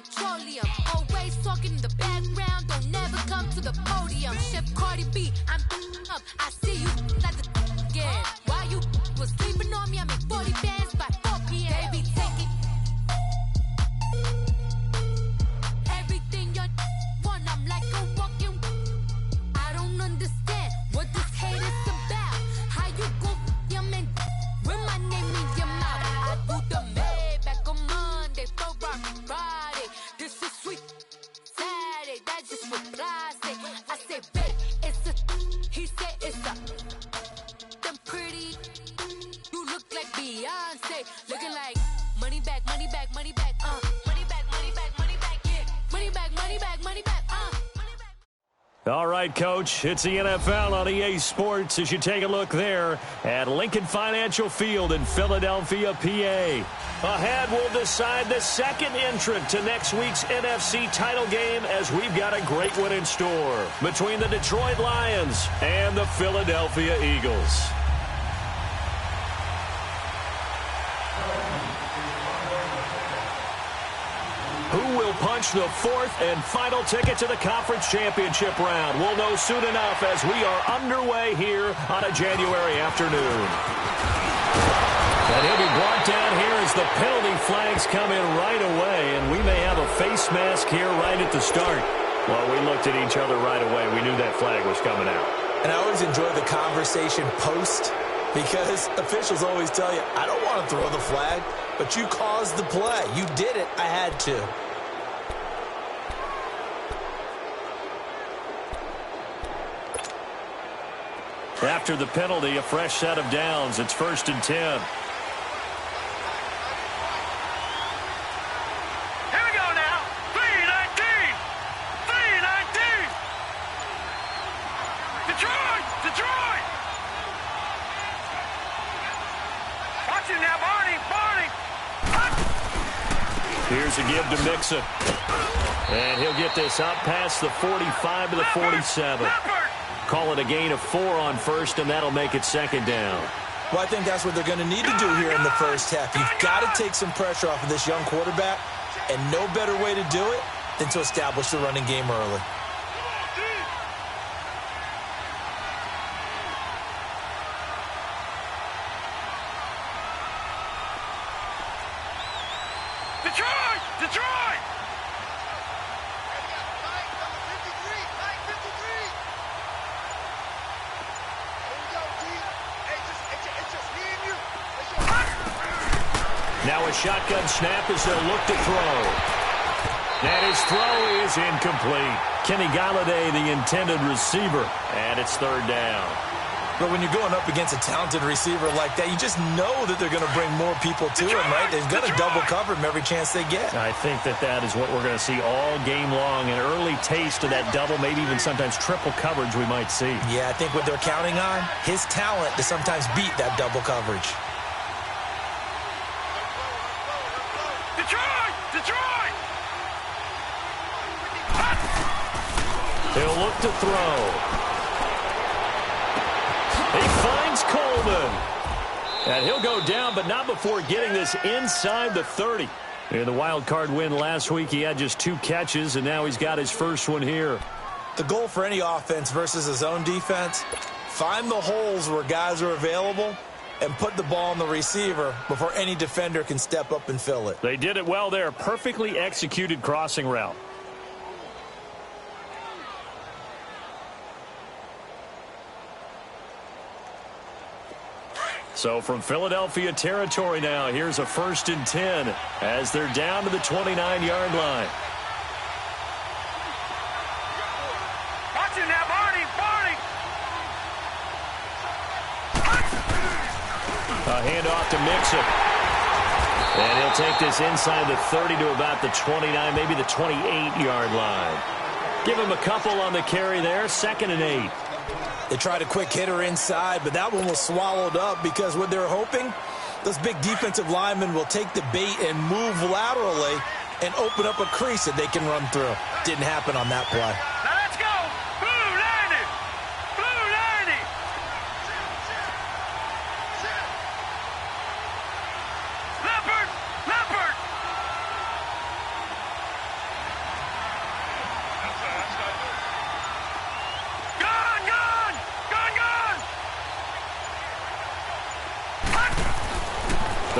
petroleum. Always talking in the background, don't never come to the podium. Chef Cardi B, I'm up. I see you like the again. While you was sleeping on me, I make 40 bands by 4 p.m. They be taking everything you want. I'm like a walking. I don't understand what this hate is about. How you go your man with my name in your mouth? I do the Maybach on Monday, for Friday. This is sweet Saturday, that's just what I say. I say, babe, it's a. He said it's a. Them pretty. You look like Beyonce, looking like money back, money back, money back, money back, money back, money back, yeah, money back, money back, money back, All right, Coach, it's the NFL on EA Sports as you take a look there at Lincoln Financial Field in Philadelphia, PA. Ahead, we'll decide the second entrant to next week's NFC title game as we've got a great one in store between the Detroit Lions and the Philadelphia Eagles. Who will punch the fourth and final ticket to the conference championship round? We'll know soon enough as we are underway here on a January afternoon. And he'll be brought down here as the penalty flags come in right away, and we may have a face mask here right at the start. Well, we looked at each other right away. We knew that flag was coming out. And I always enjoy the conversation post because officials always tell you, I don't want to throw the flag, but you caused the play. You did it. I had to. After the penalty, a fresh set of downs. It's 1st and 10. Here we go now. 3-19. 3-19. Detroit. Detroit. Watch it now, Barney. Barney. Here's a give to Mixon. And he'll get this up past the 45 to the 47. Call it a gain of 4 on first, and that'll make it 2nd down. Well, I think that's what they're going to need to do here in the first half. You've got to take some pressure off of this young quarterback, and no better way to do it than to establish the running game early. Detroit! Detroit! Now a shotgun snap as they'll look to throw. And his throw is incomplete. Kenny Galladay, the intended receiver, and it's 3rd down. But when you're going up against a talented receiver like that, you just know that they're going to bring more people to him, right? They're going to double cover him every chance they get. I think that is what we're going to see all game long. An early taste of that double, maybe even sometimes triple coverage we might see. Yeah, I think what they're counting on, his talent to sometimes beat that double coverage. Detroit! Detroit! He'll look to throw. He finds Coleman. And he'll go down, but not before getting this inside the 30. In the wild card win last week, he had just 2 catches, and now he's got his first one here. The goal for any offense versus his own defense, find the holes where guys are available and put the ball on the receiver before any defender can step up and fill it. They did it well there. Perfectly executed crossing route. So from Philadelphia territory now, here's a 1st and 10 as they're down to the 29-yard line. Watch it now, Barney. Barney. A handoff to Mixon. And he'll take this inside the 30 to about the 29, maybe the 28-yard line. Give him a couple on the carry there, 2nd and 8. They tried a quick hitter inside, but that one was swallowed up because what they're hoping, those big defensive linemen will take the bait and move laterally and open up a crease that they can run through. Didn't happen on that play. Now let's go. Blue 90. Blue 90. Leopard. Leopard.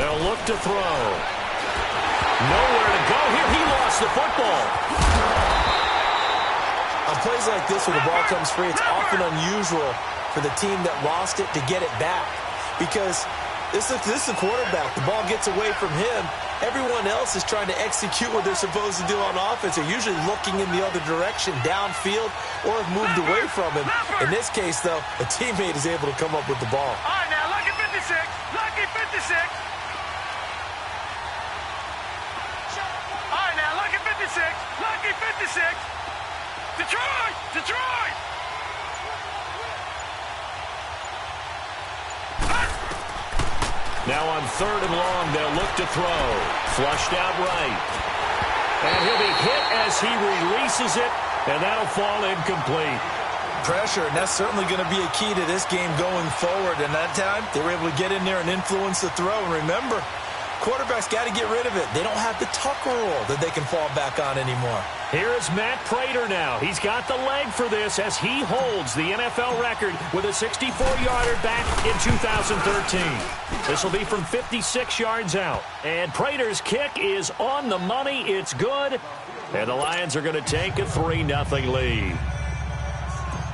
They'll look to throw. Nowhere to go here. He lost the football. On plays like this where the ball comes free, it's often unusual for the team that lost it to get it back. Because this is the quarterback. The ball gets away from him. Everyone else is trying to execute what they're supposed to do on offense. They're usually looking in the other direction, downfield, or have moved away from him. In this case, though, a teammate is able to come up with the ball. All right, now, lucky 56. Lucky 56. All right, now, lucky 56. Lucky 56. Detroit! Detroit! Now on 3rd and long, they'll look to throw. Flushed out right. And he'll be hit as he releases it, and that'll fall incomplete. Pressure, and that's certainly going to be a key to this game going forward. And that time, they were able to get in there and influence the throw. And remember, quarterbacks got to get rid of it. They don't have the Tucker rule that they can fall back on anymore. Here is Matt Prater now. He's got the leg for this as he holds the NFL record with a 64-yarder back in 2013. This will be from 56 yards out. And Prater's kick is on the money. It's good. And the Lions are going to take a 3-0 lead.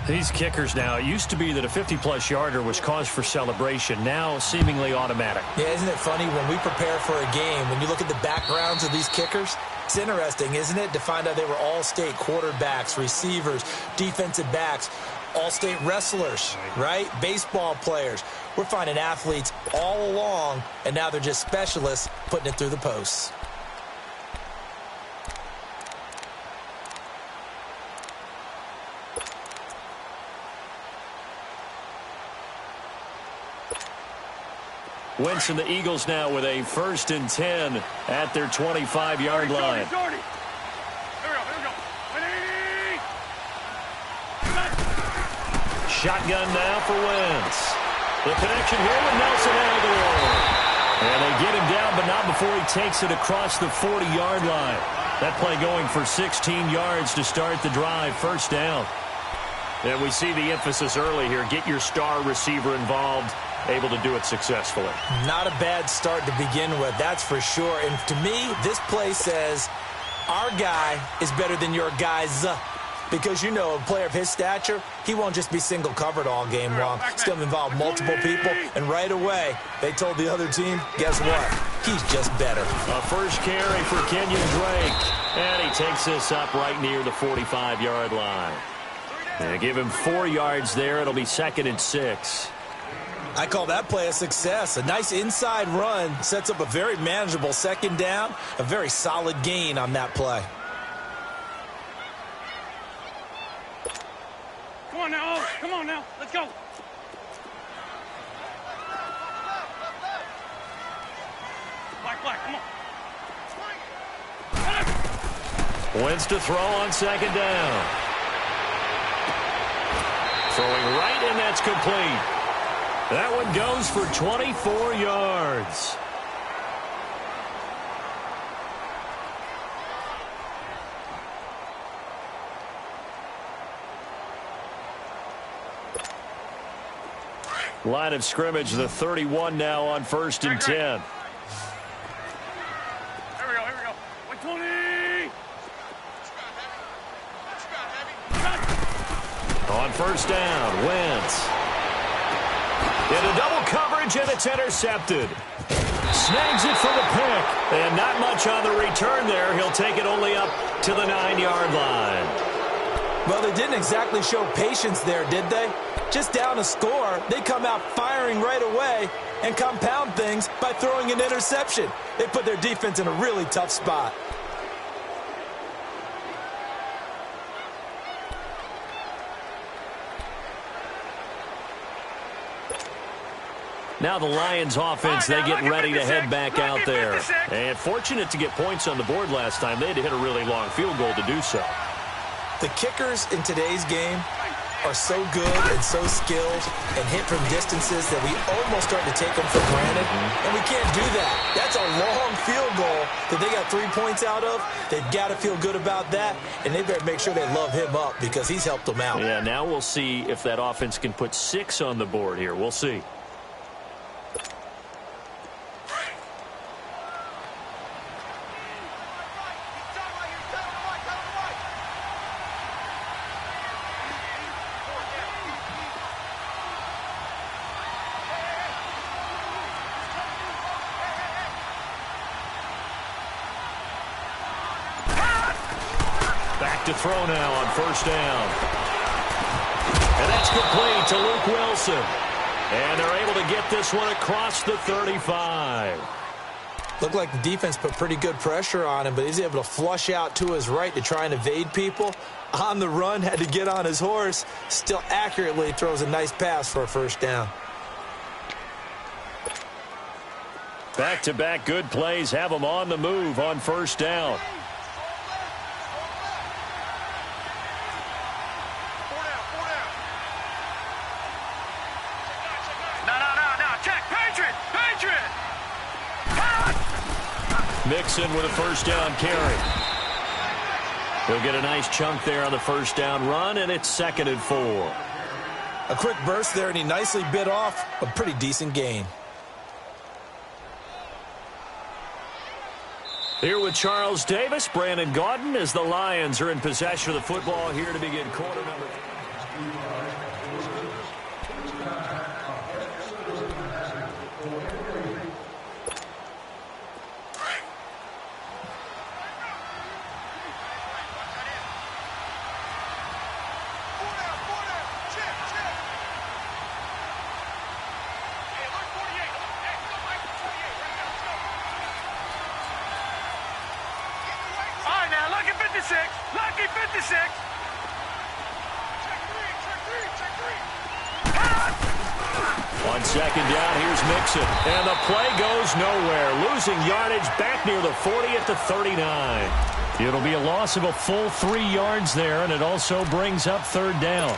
These kickers now, it used to be that a 50-plus yarder was cause for celebration. Now seemingly automatic. Yeah, isn't it funny when we prepare for a game, when you look at the backgrounds of these kickers, it's interesting, isn't it, to find out they were all-state quarterbacks, receivers, defensive backs, all-state wrestlers, right? Baseball players. We're finding athletes all along, and now they're just specialists putting it through the posts. Wentz and the Eagles now with a 1st and 10 at their 25-yard line. Here we go. Shotgun now for Wentz. The connection here with Nelson Aguilar. And they get him down, but not before he takes it across the 40-yard line. That play going for 16 yards to start the drive. 1st down. And we see the emphasis early here. Get your star receiver involved. Able to do it successfully. Not a bad start to begin with, that's for sure. And to me, this play says our guy is better than your guys. Because, you know, a player of his stature, he won't just be single covered all game long. He's going to involve multiple people. And right away, they told the other team, guess what? He's just better. A first carry for Kenyon Drake. And he takes this up right near the 45-yard line. And give him 4 yards there. It'll be 2nd and 6. I call that play a success. A nice inside run sets up a very manageable 2nd down. A very solid gain on that play. Come on now. Come on now. Let's go. Black, come on. Wentz to throw on 2nd down. Throwing right, and that's complete. That one goes for 24 yards. Line of scrimmage, the 31 now on 1st and 10. Here we go. 120. On 1st down, Wentz. Into double coverage, and it's intercepted. Snags it for the pick. And not much on the return there. He'll take it only up to the 9-yard line. Well, they didn't exactly show patience there, did they? Just down a score, they come out firing right away and compound things by throwing an interception. They put their defense in a really tough spot. Now the Lions offense, they get ready to head back out there. And fortunate to get points on the board last time. They had to hit a really long field goal to do so. The kickers in today's game are so good and so skilled and hit from distances that we almost start to take them for granted. And we can't do that. That's a long field goal that they got 3 points out of. They've got to feel good about that, and they better make sure they love him up because he's helped them out. Yeah, now we'll see if that offense can put 6 on the board here. We'll see. Back to throw now on first down. And that's complete to Luke Wilson. And they're able to get this one across the 35. Looked like the defense put pretty good pressure on him, but he's able to flush out to his right to try and evade people. On the run, had to get on his horse. Still accurately throws a nice pass for a first down. Back-to-back good plays have them on the move on first down. Mixon with a first down carry. He'll get a nice chunk there on the first down run, and it's 2nd and 4. A quick burst there, and he nicely bit off a pretty decent gain. Here with Charles Davis, Brandon Gaudin, as the Lions are in possession of the football here to begin quarter number 3. Lucky 56. On second down, here's Mixon. And the play goes nowhere. Losing yardage back near the 40 at the 39. It'll be a loss of a full 3 yards there, and it also brings up third down.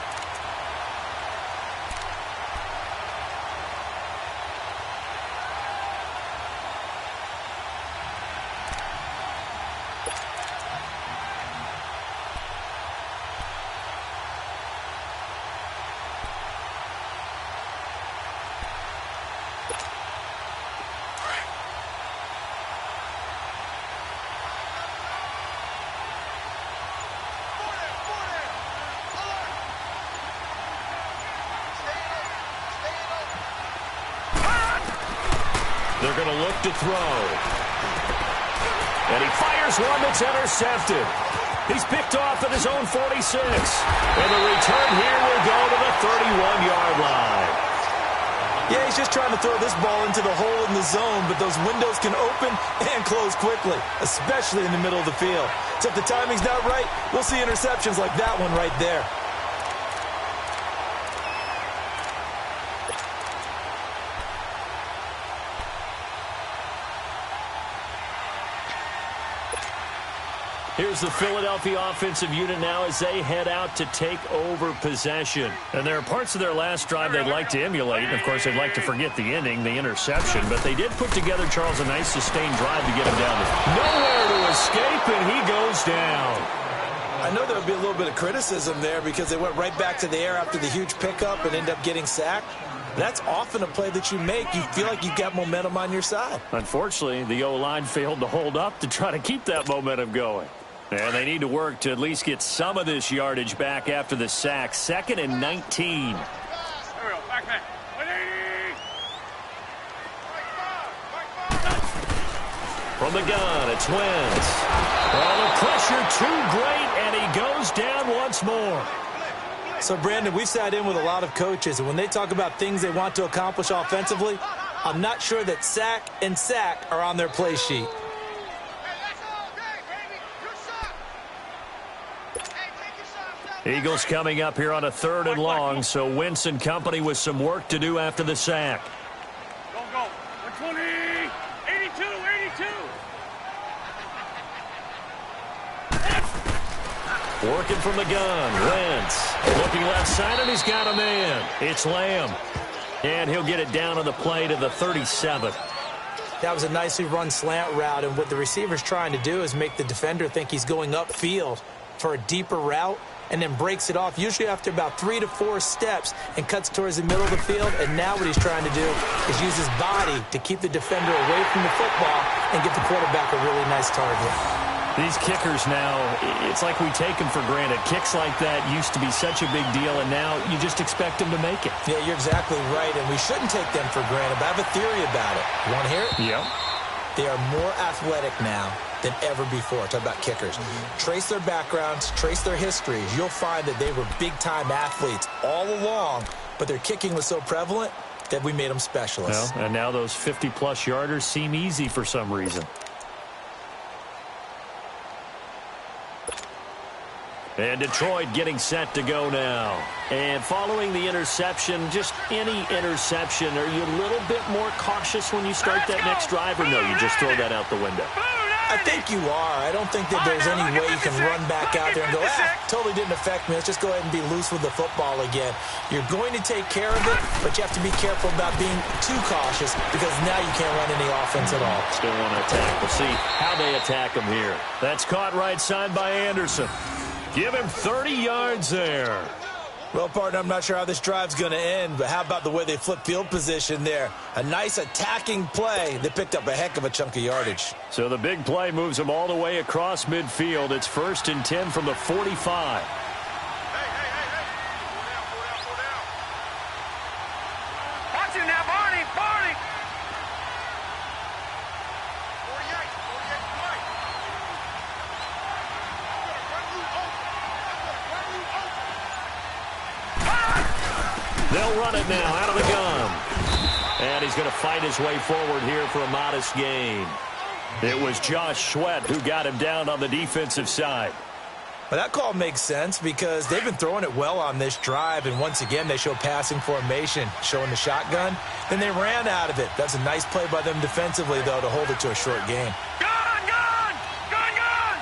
They're going to look to throw. And he fires one that's intercepted. He's picked off at his own 46. And the return here will go to the 31-yard line. Yeah, he's just trying to throw this ball into the hole in the zone, but those windows can open and close quickly, especially in the middle of the field. So if the timing's not right, we'll see interceptions like that one right there. Here's the Philadelphia offensive unit now as they head out to take over possession. And there are parts of their last drive they'd like to emulate. And, of course, they'd like to forget the ending, the interception. But they did put together, Charles, a nice sustained drive to get him down there. Nowhere to escape, and he goes down. I know there would be a little bit of criticism there because they went right back to the air after the huge pickup and ended up getting sacked. That's often a play that you make. You feel like you've got momentum on your side. Unfortunately, the O-line failed to hold up to try to keep that momentum going. And they need to work to at least get some of this yardage back after the sack. 2nd and 19. There we go. Back man. 180. From the gun, it's Wentz. Oh, the pressure too great, and he goes down once more. So, Brandon, we've sat in with a lot of coaches, and when they talk about things they want to accomplish offensively, I'm not sure that sack and sack are on their play sheet. Eagles coming up here on a 3rd and long, so Wentz and company with some work to do after the sack. Go, go. 120. 82, 82. Working from the gun, Wentz. Looking left side, and he's got a man. It's Lamb. And he'll get it down on the play to the 37. That was a nicely run slant route, and what the receiver's trying to do is make the defender think he's going upfield for a deeper route, and then breaks it off, usually after about 3 to 4 steps, and cuts towards the middle of the field. And now what he's trying to do is use his body to keep the defender away from the football and give the quarterback a really nice target. These kickers now, it's like we take them for granted. Kicks like that used to be such a big deal, and now you just expect them to make it. Yeah, you're exactly right, and we shouldn't take them for granted, but I have a theory about it. You want to hear it? Yep. They are more athletic now, than ever before. Talk about kickers. Trace their backgrounds, trace their histories. You'll find that they were big-time athletes all along, but their kicking was so prevalent that we made them specialists. Well, and now those 50-plus yarders seem easy for some reason. And Detroit getting set to go now. And following the interception, just any interception, are you a little bit more cautious when you start that next drive, or no, you just throw that out the window? I think you are. I don't think that there's any way you can run back out there and go, totally didn't affect me. Let's just go ahead and be loose with the football again. You're going to take care of it, but you have to be careful about being too cautious because now you can't run any offense at all. Still want to attack. We'll see how they attack him here. That's caught right side by Anderson. Give him 30 yards there. Well, partner, I'm not sure how this drive's going to end, but how about the way they flip field position there? A nice attacking play. They picked up a heck of a chunk of yardage. So the big play moves them all the way across midfield. It's 1st and 10 from the 45. Watch him now, Barney, Barney. 48. They'll run it now out of the gun. And he's going to fight his way forward here for a modest gain. It was Josh Sweat who got him down on the defensive side. But that call makes sense because they've been throwing it well on this drive, and once again they show passing formation, showing the shotgun. Then they ran out of it. That's a nice play by them defensively, though, to hold it to a short gain. Gun, gun, gun, gun.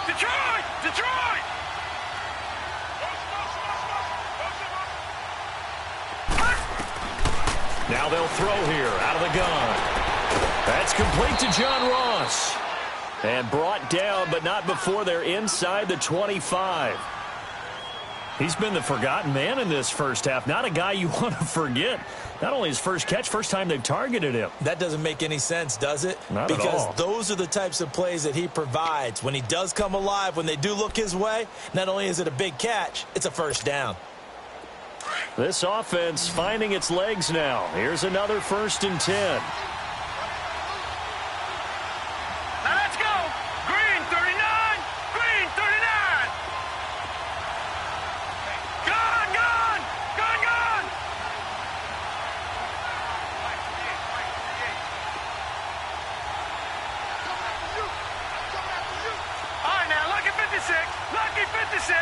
Detroit, Detroit. Now they'll throw here out of the gun. That's complete to John Ross. And brought down, but not before they're inside the 25. He's been the forgotten man in this first half. Not a guy you want to forget. Not only his first catch, first time they've targeted him. That doesn't make any sense, does it? Not at all. Because those are the types of plays that he provides. When he does come alive, when they do look his way, not only is it a big catch, it's a first down. This offense finding its legs now. Here's another 1st and 10. Now let's go. Green 39. Green 39. Gun, gun, gun, gun. All right, now lucky 56. Lucky 56.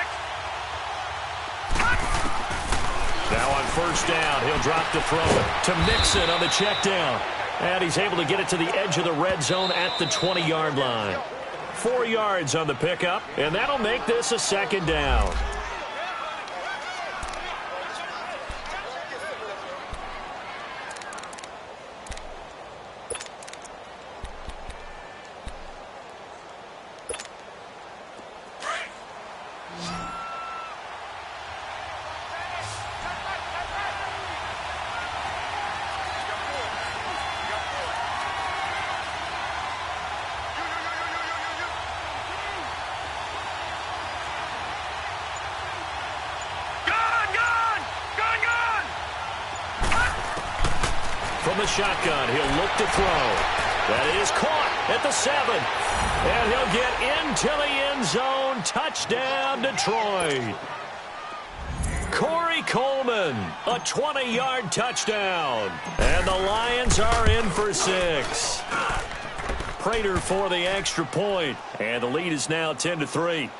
Now on 1st down, he'll drop to throw it to Mixon on the check down. And he's able to get it to the edge of the red zone at the 20-yard line. 4 yards on the pickup, and that'll make this a 2nd down. From the shotgun, he'll look to throw. That is caught at the 7. And he'll get into the end zone. Touchdown, Detroit. Corey Coleman, a 20-yard touchdown. And the Lions are in for 6. Prater for the extra point. And the lead is now 10-3.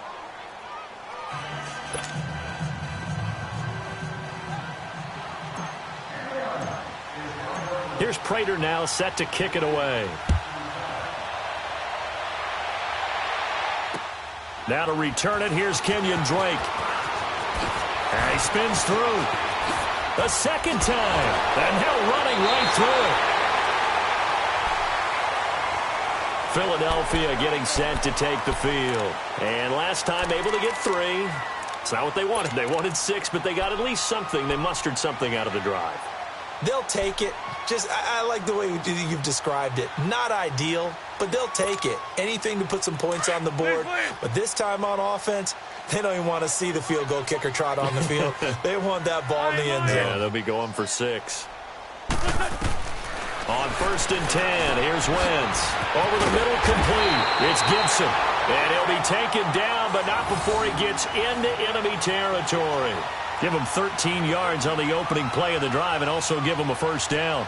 Here's Prater now set to kick it away. Now to return it, here's Kenyon Drake. And he spins through. The 2nd time. And now running right through it. Philadelphia getting set to take the field. And last time able to get 3. It's not what they wanted. They wanted 6, but they got at least something. They mustered something out of the drive. They'll take it. I like the way you've described it. Not ideal, but they'll take it. Anything to put some points on the board. But this time on offense, they don't even want to see the field goal kicker trot on the field. They want that ball in the end zone. Yeah, they'll be going for 6. On 1st and 10, here's Wentz. Over the middle, complete. It's Gibson. And he'll be taken down, but not before he gets into enemy territory. Give him 13 yards on the opening play of the drive and also give him a first down.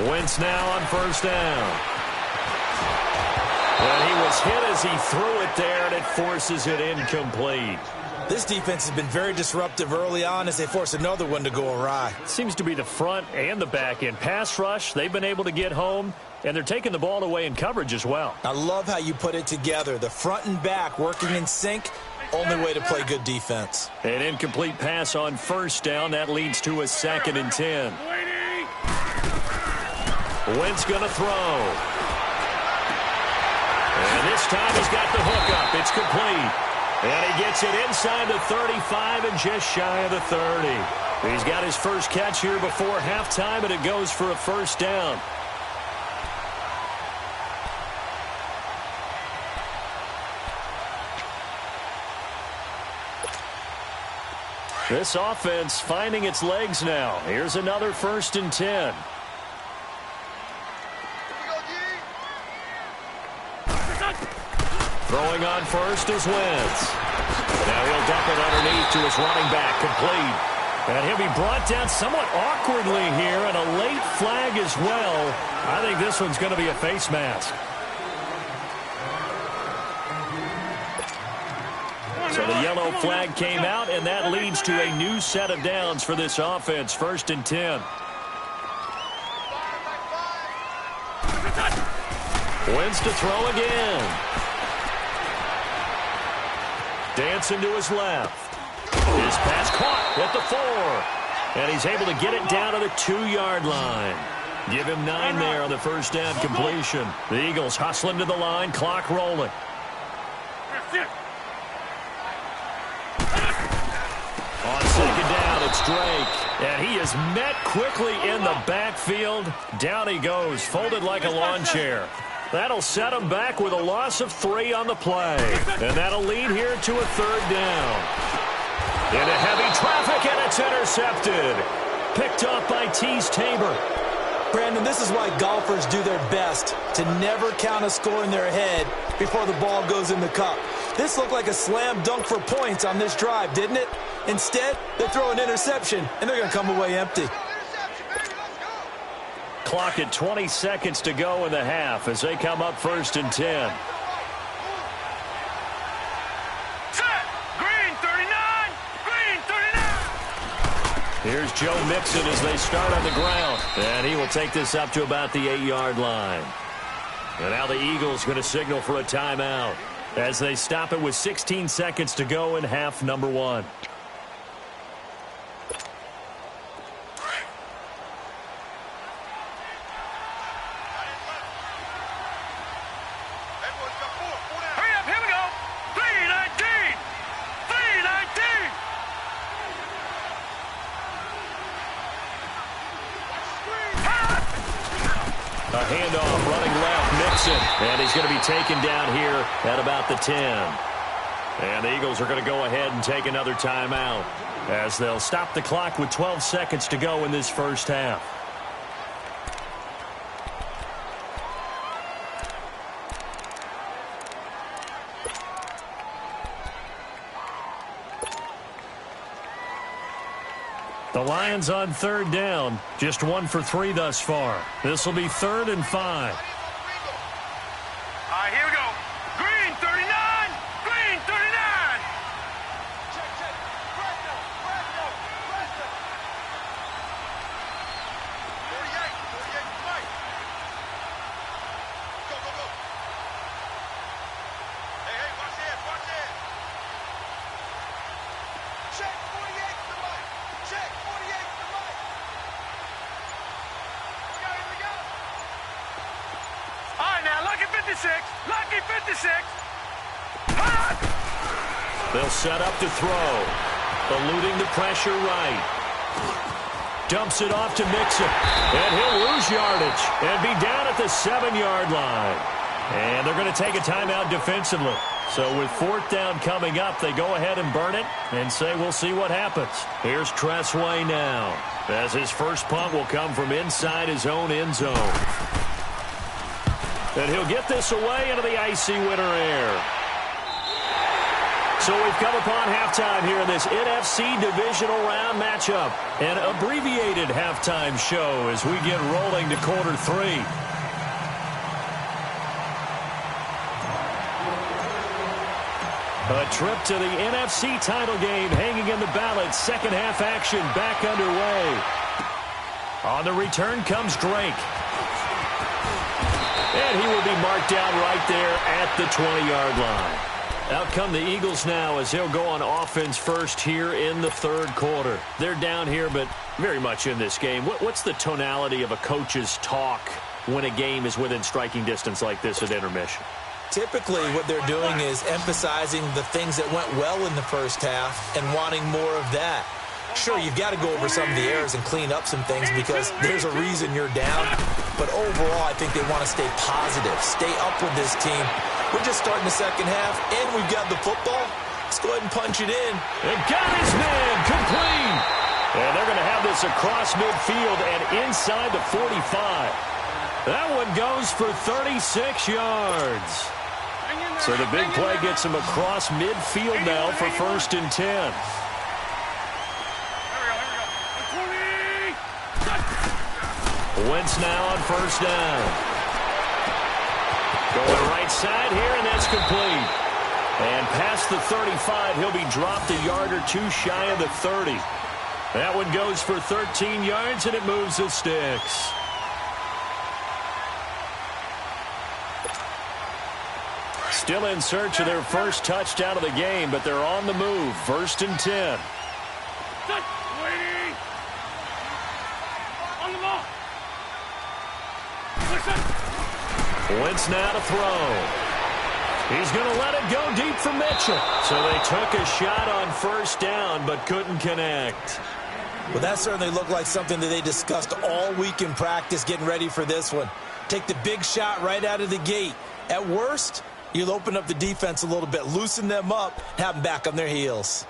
Wentz now on 1st down. And he was hit as he threw it there, and it forces it incomplete. This defense has been very disruptive early on as they force another one to go awry. Seems to be the front and the back end. Pass rush, they've been able to get home, and they're taking the ball away in coverage as well. I love how you put it together. The front and back working in sync, only way to play good defense. An incomplete pass on 1st down. That leads to a 2nd and 10. Wentz going to throw. And this time he's got the hook up. It's complete. And he gets it inside the 35 and just shy of the 30. He's got his first catch here before halftime, and it goes for a first down. This offense finding its legs now. Here's another 1st and 10. Throwing on 1st is Wentz. Now he'll dump it underneath to his running back, complete. And he'll be brought down somewhat awkwardly here, and a late flag as well. I think this one's going to be a face mask. So the yellow flag came out, and that leads to a new set of downs for this offense. 1st and 10. Wentz to throw again. Dancing to his left. His pass caught at the 4. And he's able to get it down to the 2-yard line. Give him 9 there on the first down completion. The Eagles hustling to the line, clock rolling. On 2nd down, it's Drake. And he is met quickly in the backfield. Down he goes, folded like a lawn chair. That'll set him back with a loss of 3 on the play. And that'll lead here to a 3rd down. Into heavy traffic, and it's intercepted. Picked off by Tease Tabor. Brandon, this is why golfers do their best to never count a score in their head before the ball goes in the cup. This looked like a slam dunk for points on this drive, didn't it? Instead, they throw an interception, and they're going to come away empty. Clock at 20 seconds to go in the half as they come up 1st and 10. Set! Green 39! Green 39! Here's Joe Mixon as they start on the ground. And he will take this up to about the 8-yard line. And now the Eagles going to signal for a timeout as they stop it with 16 seconds to go in half number 1. A handoff running left, Mixon. And he's going to be taken down here at about the 10. And the Eagles are going to go ahead and take another timeout as they'll stop the clock with 12 seconds to go in this first half. The Lions on 3rd down, just 1 for 3 thus far. This will be 3rd and 5. All right, here we go. Green 39! Green 39! Check, check. Presto, presto, presto. 48, Mike. Go, go, go. Hey, watch it, watch it. Check 48 to Mike. Check 48. 56. Lucky 56. Hot. They'll set up to throw. Eluding the pressure right. Dumps it off to Mixon. And he'll lose yardage and be down at the 7-yard line. And they're going to take a timeout defensively. So with 4th down coming up, they go ahead and burn it and say we'll see what happens. Here's Tressway now, as his first punt will come from inside his own end zone. And he'll get this away into the icy winter air. So we've come upon halftime here in this NFC divisional round matchup. An abbreviated halftime show as we get rolling to quarter 3. A trip to the NFC title game hanging in the balance. Second half action back underway. On the return comes Drake. And he will be marked down right there at the 20-yard line. Out come the Eagles now as they'll go on offense first here in the 3rd quarter. They're down here, but very much in this game. What's the tonality of a coach's talk when a game is within striking distance like this at intermission? Typically, what they're doing is emphasizing the things that went well in the first half and wanting more of that. Sure, you've got to go over some of the errors and clean up some things because there's a reason you're down. But overall, I think they want to stay positive, stay up with this team. We're just starting the second half, and we've got the football. Let's go ahead and punch it in. And got his man complete. And they're going to have this across midfield and inside the 45. That one goes for 36 yards. So the big play gets him across midfield now for 1st and 10. Wentz now on 1st down. Going right side here, and that's complete. And past the 35, he'll be dropped a yard or two shy of the 30. That one goes for 13 yards, and it moves the sticks. Still in search of their first touchdown of the game, but they're on the move. 1st and 10. Wentz now to throw. He's going to let it go deep for Mitchell. So they took a shot on 1st down, but couldn't connect. Well, that certainly looked like something that they discussed all week in practice getting ready for this one. Take the big shot right out of the gate. At worst, you'll open up the defense a little bit, loosen them up, have them back on their heels.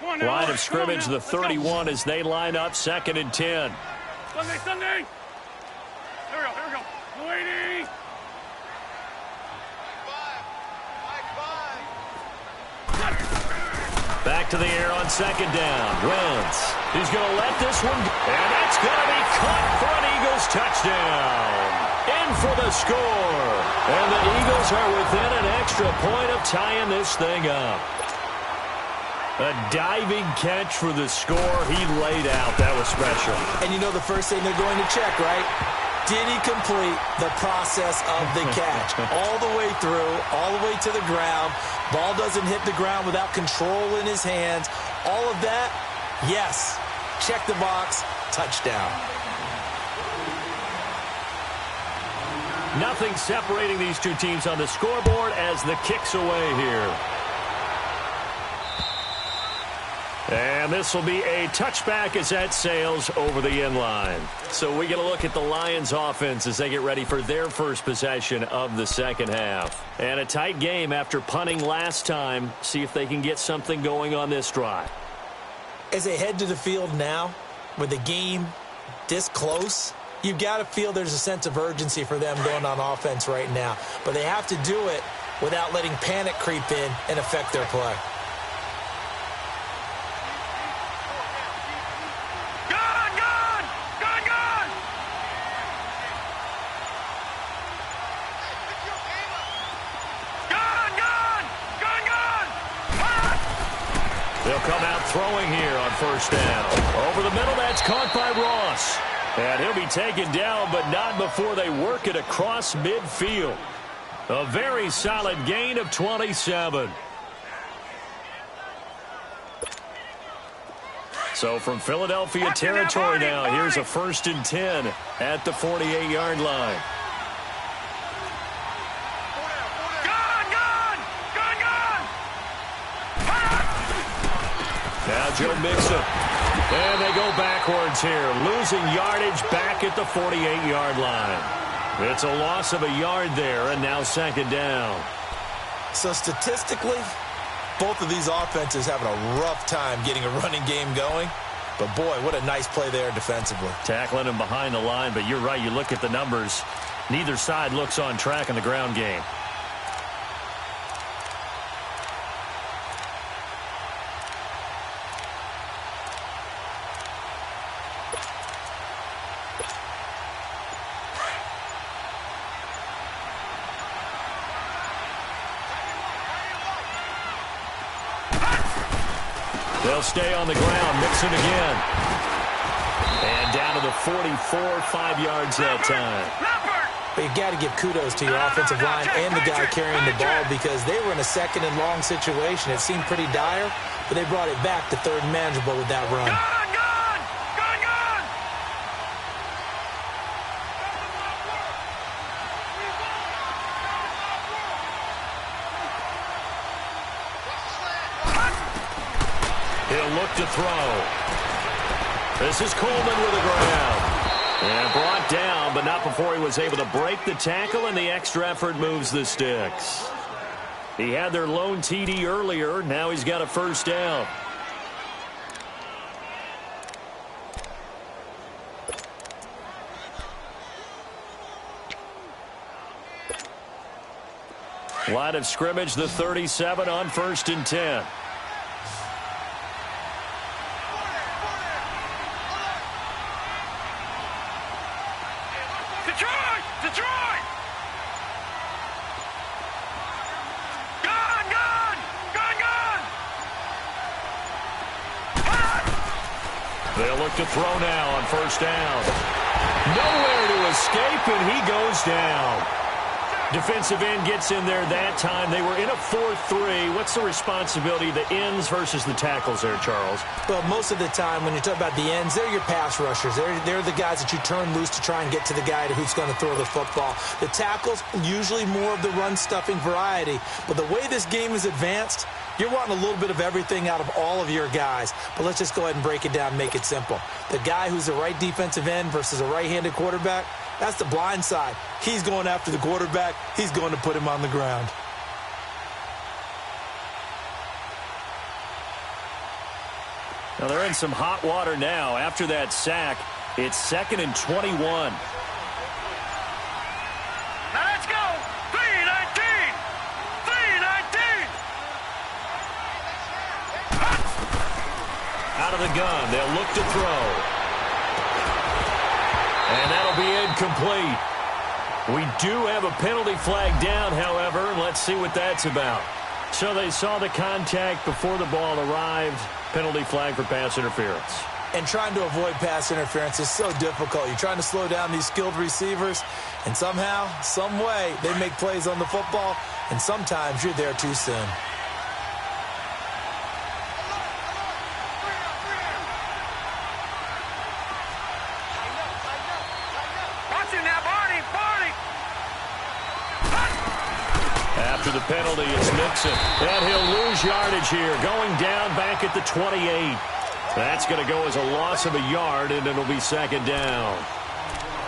Line of scrimmage, the 31 as they line up 2nd and 10. Sunday. Here we go. Lady. Back to the air on 2nd down. Wentz. He's going to let this one go. And that's going to be caught for an Eagles touchdown. In for the score. And the Eagles are within an extra point of tying this thing up. A diving catch for the score. He laid out. That was special. And you know the first thing they're going to check, right? Did he complete the process of the catch? All the way through, all the way to the ground. Ball doesn't hit the ground without control in his hands. All of that, yes. Check the box. Touchdown. Nothing separating these two teams on the scoreboard as the kick's away here. And this will be a touchback as that sails over the end line. So we get a look at the Lions offense as they get ready for their first possession of the second half. And a tight game after punting last time. See if they can get something going on this drive. As they head to the field now, with the game this close, you've got to feel there's a sense of urgency for them going on offense right now. But they have to do it without letting panic creep in and affect their play. They'll come out throwing here on 1st down. Over the middle, that's caught by Ross. And he'll be taken down, but not before they work it across midfield. A very solid gain of 27. So So from Philadelphia territory now, here's a 1st and 10 at the 48-yard line. Now Joe Mixon. And they go backwards here, losing yardage back at the 48-yard line. It's a loss of a yard there, and now 2nd down. So statistically, both of these offenses having a rough time getting a running game going. But, boy, what a nice play there defensively. Tackling him behind the line, but you're right. You look at the numbers. Neither side looks on track in the ground game. They'll stay on the ground. Mixon again. And down to the 44, 5 yards that time. But you got to give kudos to your offensive line and the guy carrying the ball because they were in a 2nd and long situation. It seemed pretty dire, but they brought it back to 3rd and manageable with that run. He'll look to throw. This is Coleman with the ground. And brought down, but not before he was able to break the tackle, and the extra effort moves the sticks. He had their lone TD earlier. Now he's got a 1st down. Line of scrimmage, the 37 on 1st and 10. They'll look to throw now on 1st down. Nowhere to escape, and he goes down. Defensive end gets in there that time. They were in a 4-3. What's the responsibility of the ends versus the tackles there, Charles? Well, most of the time when you talk about the ends, they're your pass rushers. They're the guys that you turn loose to try and get to the guy who's going to throw the football. The tackles, usually more of the run-stuffing variety. But the way this game is advanced, you're wanting a little bit of everything out of all of your guys. But let's just go ahead and break it down, make it simple. The guy who's the right defensive end versus a right-handed quarterback, that's the blind side. He's going after the quarterback. He's going to put him on the ground. Now they're in some hot water now. After that sack, it's 2nd and 21. Now let's go. 3-19. 3-19. Out of the gun. They'll look to throw. And that'll be incomplete. We do have a penalty flag down, however. Let's see what that's about. So they saw the contact before the ball arrived. Penalty flag for pass interference. And trying to avoid pass interference is so difficult. You're trying to slow down these skilled receivers, and somehow, some way, they make plays on the football, and sometimes you're there too soon. After the penalty, it's Mixon. And he'll lose yardage here, going down back at the 28. That's going to go as a loss of a yard, and it'll be 2nd down.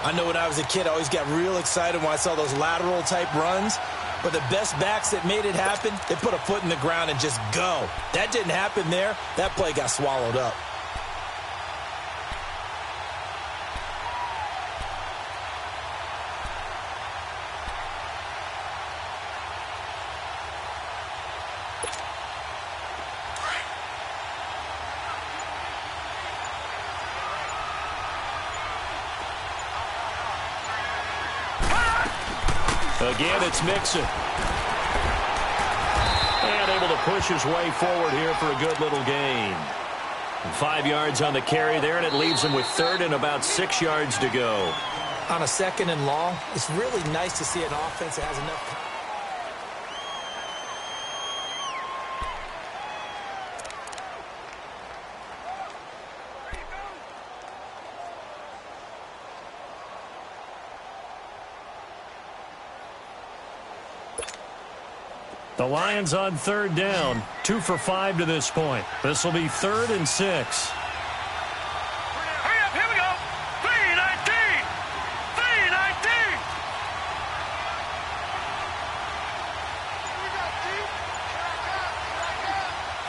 I know when I was a kid, I always got real excited when I saw those lateral-type runs. But the best backs that made it happen, they put a foot in the ground and just go. That didn't happen there. That play got swallowed up. Again, it's Mixon. And able to push his way forward here for a good little gain. 5 yards on the carry there, and it leaves him with 3rd and about 6 yards to go. On a 2nd and long, it's really nice to see an offense that has enough. The Lions on third down, 2 for 5 to this point. This will be 3rd and 6. Hurry up, here we go. 3-19. 3-19.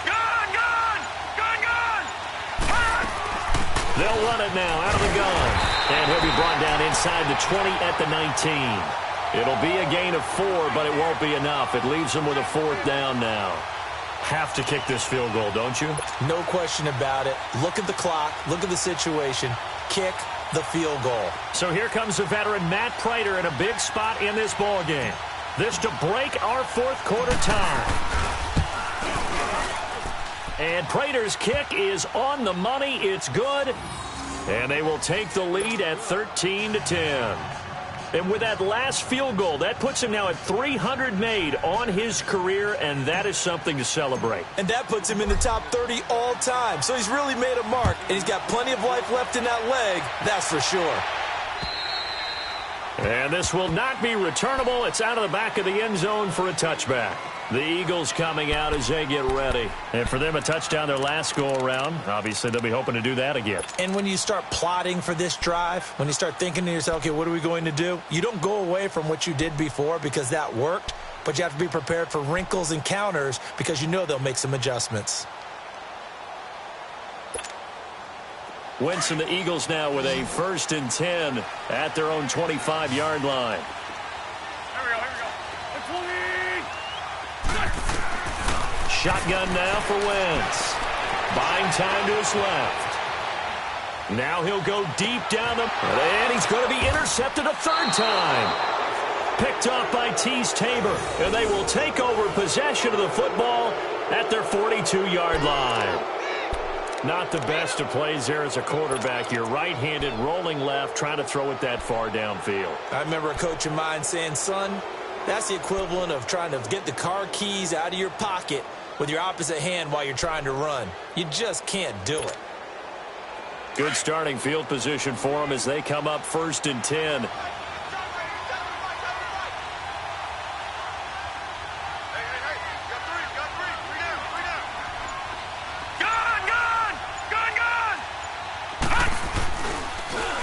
Gun, gun. Gun, gun. They'll run it now out of the gun. And he'll be brought down inside the 20 at the 19. It'll be a gain of 4, but it won't be enough. It leaves them with a 4th down now. Have to kick this field goal, don't you? No question about it. Look at the clock. Look at the situation. Kick the field goal. So here comes the veteran Matt Prater in a big spot in this ball game. This to break our 4th quarter tie. And Prater's kick is on the money. It's good. And they will take the lead at 13-10. And with that last field goal, that puts him now at 300 made on his career, and that is something to celebrate. And that puts him in the top 30 all time. So he's really made a mark, and he's got plenty of life left in that leg, that's for sure. And this will not be returnable. It's out of the back of the end zone for a touchback. The Eagles coming out as they get ready. And for them, a touchdown their last go-around. Obviously, they'll be hoping to do that again. And when you start plotting for this drive, when you start thinking to yourself, okay, what are we going to do? You don't go away from what you did before because that worked, but you have to be prepared for wrinkles and counters because you know they'll make some adjustments. Wentz and the Eagles now with a 1st and 10 at their own 25-yard line. Here we go, here we go. The 20. Shotgun now for Wentz. Buying time to his left. Now he'll go deep down the... And he's going to be intercepted a 3rd time. Picked off by Tease Tabor. And they will take over possession of the football at their 42-yard line. Not the best of plays there as a quarterback. You're right-handed, rolling left, trying to throw it that far downfield. I remember a coach of mine saying, son, that's the equivalent of trying to get the car keys out of your pocket with your opposite hand while you're trying to run. You just can't do it. Good starting field position for them as they come up 1st and 10.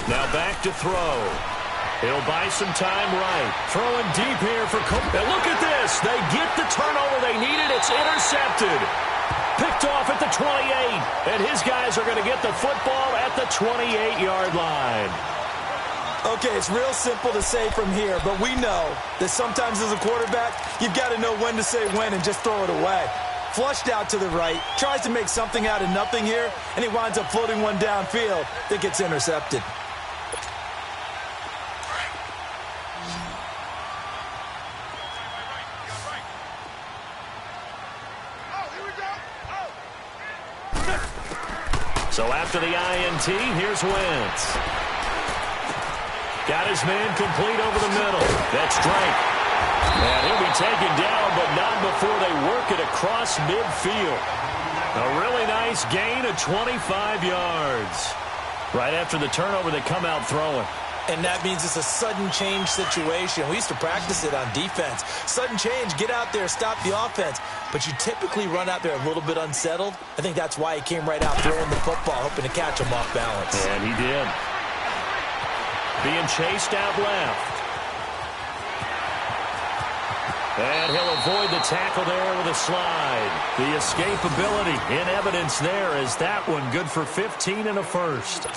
Now back to throw. He'll buy some time right. Throwing deep here for Cope. And look at this. They get the turnover they needed. It's intercepted. Picked off at the 28. And his guys are going to get the football at the 28-yard line. Okay, it's real simple to say from here, but we know that sometimes as a quarterback, you've got to know when to say when and just throw it away. Flushed out to the right, tries to make something out of nothing here, and he winds up floating one downfield that gets intercepted. So after the INT, here's Wentz. Got his man complete over the middle. That's Drake. And he'll be taken down, but not before they work it across midfield. A really nice gain of 25 yards. Right after the turnover, they come out throwing. And that means it's a sudden change situation. We used to practice it on defense. Sudden change, get out there, stop the offense. But you typically run out there a little bit unsettled. I think that's why he came right out throwing the football, hoping to catch him off balance. And he did. Being chased out left. And he'll avoid the tackle there with a slide. The escapability in evidence there as that one good for 15 and a first.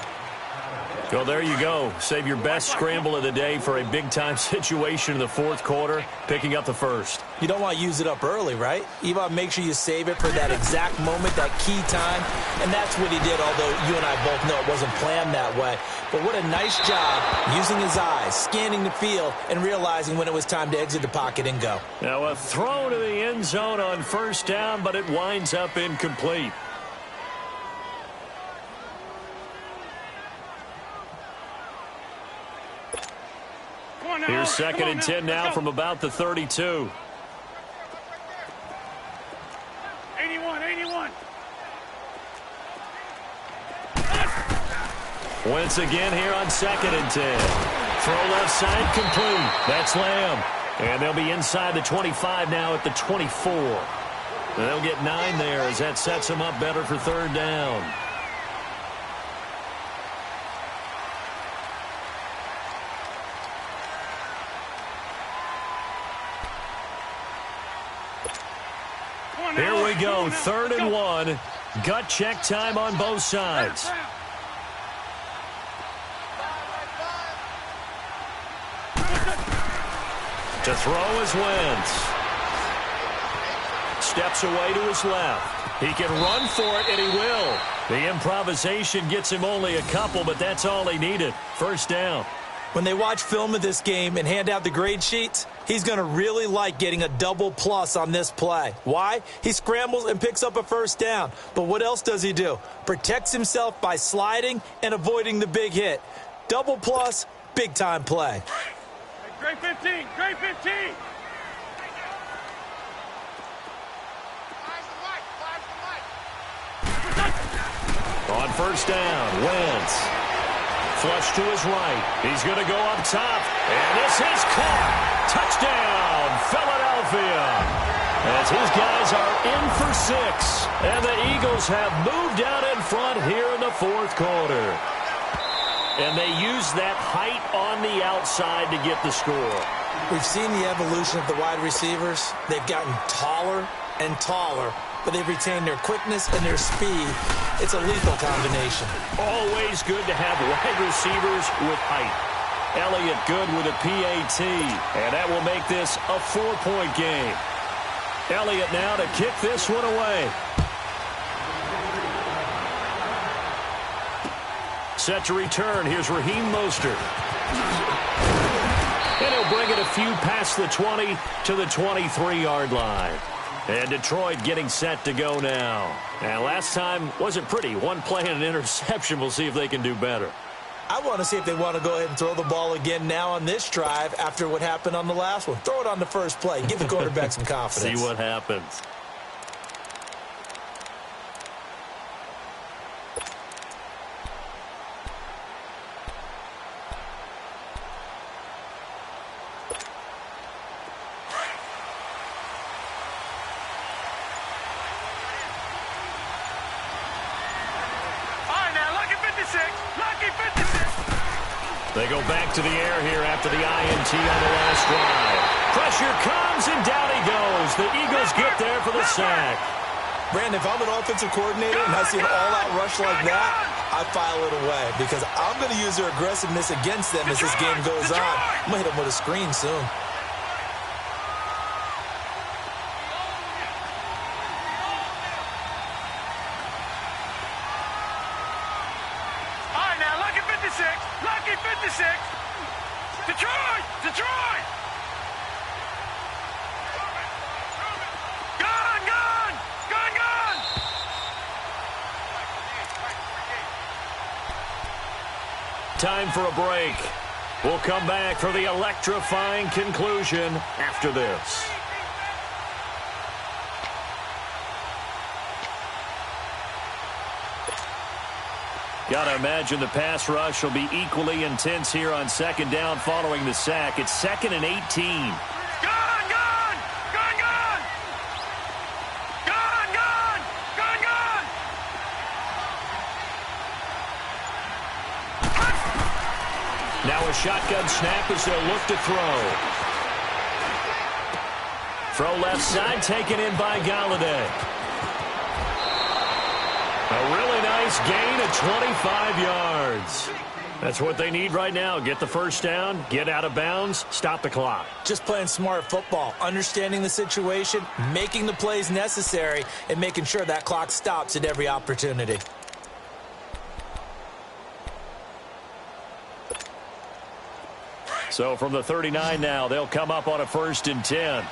Well, there you go. Save your best scramble of the day for a big-time situation in the 4th quarter, picking up the first. You don't want to use it up early, right? You want to make sure you save it for that exact moment, that key time. And that's what he did, although you and I both know it wasn't planned that way. But what a nice job using his eyes, scanning the field, and realizing when it was time to exit the pocket and go. Now a throw to the end zone on 1st down, but it winds up incomplete. Here's 2nd and 10 now from about the 32. 81. Wentz again here on 2nd and 10. Throw left side complete. That's Lamb. And they'll be inside the 25 now at the 24. They'll get 9 there as that sets them up better for third down. Here we go, 3rd and 1. Gut check time on both sides. To throw is Wentz. Steps away to his left. He can run for it, and he will. The improvisation gets him only a couple, but that's all he needed. First down. When they watch film of this game and hand out the grade sheets, he's going to really like getting a double plus on this play. Why? He scrambles and picks up a first down. But what else does he do? Protects himself by sliding and avoiding the big hit. Double plus, big-time play. Grade 15, grade 15. On first down, Wentz. Flush to his right. He's going to go up top. And this is caught. Touchdown, Philadelphia. As his guys are in for 6. And the Eagles have moved out in front here in the 4th quarter. And they use that height on the outside to get the score. We've seen the evolution of the wide receivers. They've gotten taller and taller, but they've retained their quickness and their speed. It's a lethal combination. Always good to have wide receivers with height. Elliott good with a PAT, and that will make this a 4-point game. Elliott now to kick this one away. Set to return. Here's Raheem Mostert. And he'll bring it a few past the 20 to the 23-yard line. And Detroit getting set to go now. And last time wasn't pretty. One play and an interception. We'll see if they can do better. I want to see if they want to go ahead and throw the ball again now on this drive after what happened on the last one. Throw it on the first play. Give the quarterback some confidence. See what happens. They go back to the air here after the INT on the last drive. Pressure comes, and down he goes. The Eagles get there for the sack. Brandon, if I'm an offensive coordinator and I see an all-out rush like that, I file it away because I'm going to use their aggressiveness against them as this game goes on. I'm going to hit them with a screen soon. Detroit! Detroit! Gone! Gone! Gone! Gone! Time for a break. We'll come back for the electrifying conclusion after this. Gotta imagine the pass rush will be equally intense here on second down following the sack. It's 2nd and 18. Gone! Gone! Gone! Gone! Gone! Gone! Gone! Gone! Now a shotgun snap as they'll look to throw. Throw left side, taken in by Galladay. A really nice gain of 25 yards. That's what they need right now. Get the first down, get out of bounds, stop the clock. Just playing smart football, understanding the situation, making the plays necessary, and making sure that clock stops at every opportunity. So from the 39 now, they'll come up on a 1st and 10.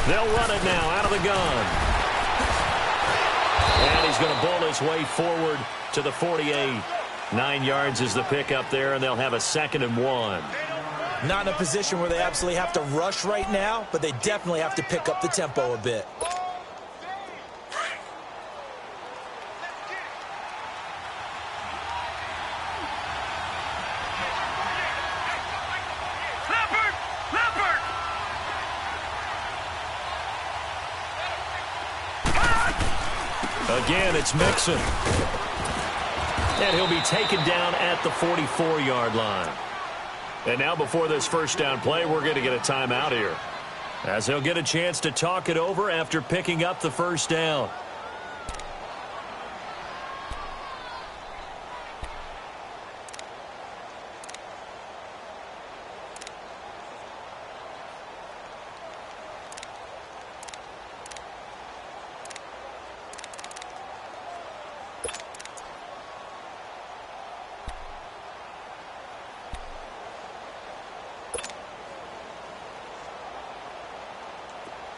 They'll run it now out of the gun. And he's going to bowl his way forward to the 48. 9 yards is the pickup there, and they'll have a 2nd and 1. Not in a position where they absolutely have to rush right now, but they definitely have to pick up the tempo a bit. Again, it's Mixon. And he'll be taken down at the 44-yard line. And now before this first down play, we're going to get a timeout here, as he'll get a chance to talk it over after picking up the first down.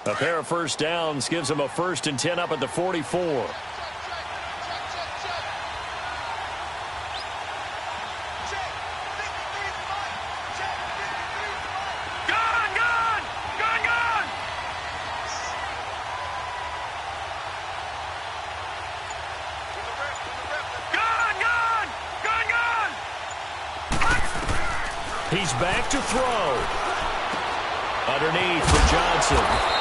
A pair of first downs gives him a 1st and 10 up at the 44. Gone, gone! Gone, gone! Gone, gone! Gone, gone! He's back to throw. Underneath for Johnson.